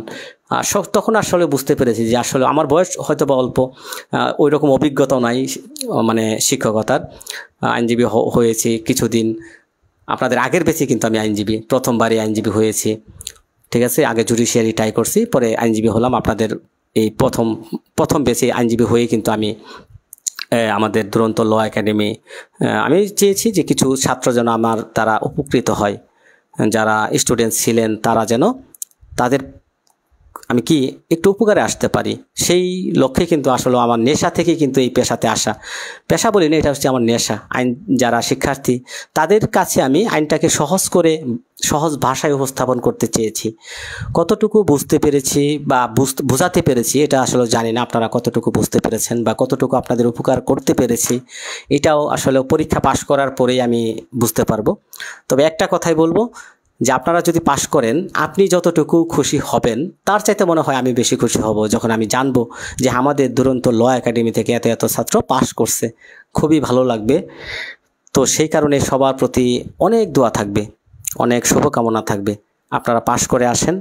তখন আসলে বুঝতে পেরেছি যে আসলে আমার বয়স হয়তো বা অল্প, ওই রকম অভিজ্ঞতাও নাই মানে শিক্ষকতার। আইনজীবী হয়েছি কিছুদিন, আপনাদের আগের বেশি কিন্তু আমি আইনজীবী, প্রথমবারই আইনজীবী হয়েছি, ঠিক আছে। আগে জুডিশিয়ারি ট্রাই করছি, পরে আইনজীবী হলাম আপনাদের এই প্রথম প্রথম বেশি আইনজীবী হয়ে কিন্তু আমি আমাদের দুরন্ত ল একাডেমি আমি চেয়েছি যে কিছু ছাত্র যেন আমার দ্বারা উপকৃত হয়, যারা স্টুডেন্ট ছিলেন তারা যেন তাদের আমি কি একটু উপকারে আসতে পারি, সেই লক্ষ্যে কিন্তু আসলে আমার নেশা থেকে কিন্তু এই পেশাতে আসা। পেশা বলি না, এটা হচ্ছে আমার নেশা। আইন যারা শিক্ষার্থী তাদের কাছে আমি আইনটাকে সহজ করে সহজ ভাষায় উপস্থাপন করতে চেয়েছি। কতটুকু বুঝতে পেরেছি বা বোঝাতে পেরেছি এটা আসলে জানি না, আপনারা কতটুকু বুঝতে পেরেছেন বা কতটুকু আপনাদের উপকার করতে পেরেছি এটাও আসলে পরীক্ষা পাশ করার পরেই আমি বুঝতে পারবো। তবে একটা কথাই বলবো যে আপনারা যদি পাশ করেন আপনি যতটুকু খুশি হবেন তার চাইতে মনে হয় আমি বেশি খুশি হব যখন আমি জানবো যে আমাদের দুরন্ত ল একাডেমি থেকে এত এত ছাত্র পাশ করছে, খুবই ভালো লাগবে। তো সেই কারণে সবার প্রতি অনেক দোয়া থাকবে, অনেক শুভকামনা থাকবে। আপনারা পাশ করে আসেন,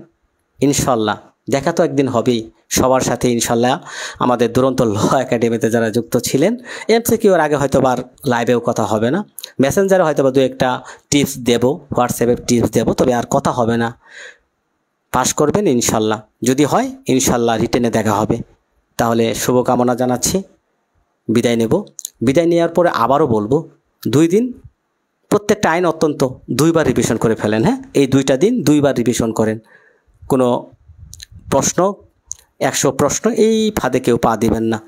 ইনশাল্লাহ দেখা তো একদিন হবেই সবার সাথে ইনশাল্লাহ। আমাদের দুরন্ত ল একাডেমিতে যারা যুক্ত ছিলেন এমসিকিউর আগে হয়তো বা লাইভেও কথা হবে না, মেসেঞ্জারে হয়তো বা দু একটা টিপস দেব, হোয়াটসঅ্যাপে টিপস দেব, তবে আর কথা হবে না। পাশ করবেন ইনশাল্লাহ, যদি হয় ইনশাল্লাহ রিটেনে দেখা হবে। তাহলে শুভকামনা জানাচ্ছি, বিদায় নেব। বিদায় নেওয়ার পরে আবারও বলবো 2 দিন প্রত্যেকটা আইন অত্যন্ত 2বার রিভিশন করে ফেলেন। হ্যাঁ, এই 2টা দিন 2বার রিভিশন করেন। কোনো প্রশ্ন 100 প্রশ্ন এই ফাঁদে কেউ পা দিবেন না।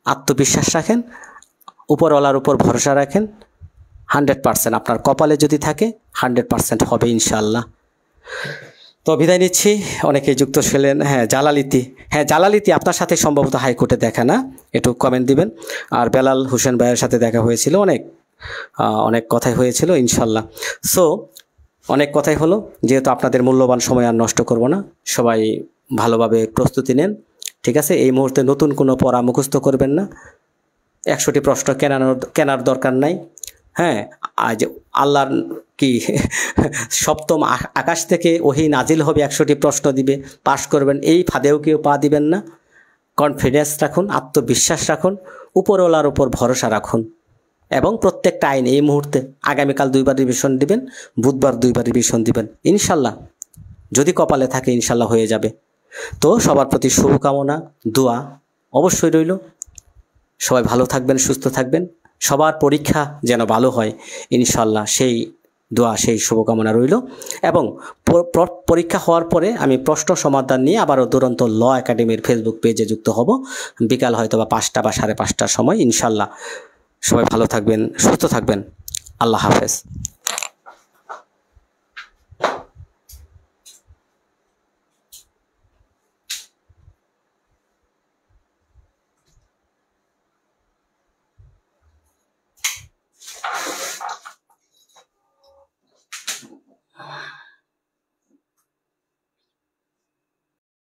আত্মবিশ্বাস রাখেন, উপরওয়ালার উপর ভরসা রাখেন। 100% আপনার কপালে যদি থাকে 100% হবে ইনশাআল্লাহ। তো বিদায় নিচ্ছি। অনেকেই যুক্ত ছিলেন। জালালিতি আপনার সাথে সম্ভবত হাইকোর্টে দেখা না, একটু কমেন্ট দিবেন। আর বেলাল হোসেন ভাইয়ের সাথে দেখা হয়েছিল, অনেক কথাই হয়েছিল ইনশাল্লাহ। সো অনেক কথাই হলো, যেহেতু আপনাদের মূল্যবান সময় আর নষ্ট করব না, সবাই ভালোভাবে প্রস্তুতি নেন, ঠিক আছে? এই মুহূর্তে নতুন কোনো পড়া মুখস্থ করবেন না। 100টি প্রশ্ন কেনার দরকার নাই। হ্যাঁ, আজ আল্লাহর কি সপ্তম আকাশ থেকে ওহী নাজিল হবে, 100টি প্রশ্ন দিবে, পাশ করবেন, এই ফাঁদেও কেউ পা দিবেন না। কনফিডেন্স রাখুন, আত্মবিশ্বাস রাখুন, উপরওয়ালার উপর ভরসা রাখুন। এবং প্রত্যেকটা আইন এই মুহূর্তে আগামীকাল 2বার রিভিশন দিবেন, বুধবার 2বার রিভিশন দিবেন ইনশাল্লাহ। যদি কপালে থাকে ইনশাল্লাহ হয়ে যাবে। তো সবার প্রতি শুভকামনা, দোয়া অবশ্যই রইল। সবাই ভালো থাকবেন, সুস্থ থাকবেন, সবার পরীক্ষা যেন ভালো হয় ইনশাল্লাহ, সেই দোয়া সেই শুভকামনা রইল। এবং পরীক্ষা হওয়ার পরে আমি প্রশ্ন সমাধান নিয়ে আবারও দুরন্ত ল একাডেমির ফেসবুক পেজে যুক্ত হব, বিকাল হয়তো বা 5টা বা 5:30টার সময় ইনশাল্লাহ। সবাই ভালো থাকবেন, সুস্থ থাকবেন। আল্লাহ হাফেজ।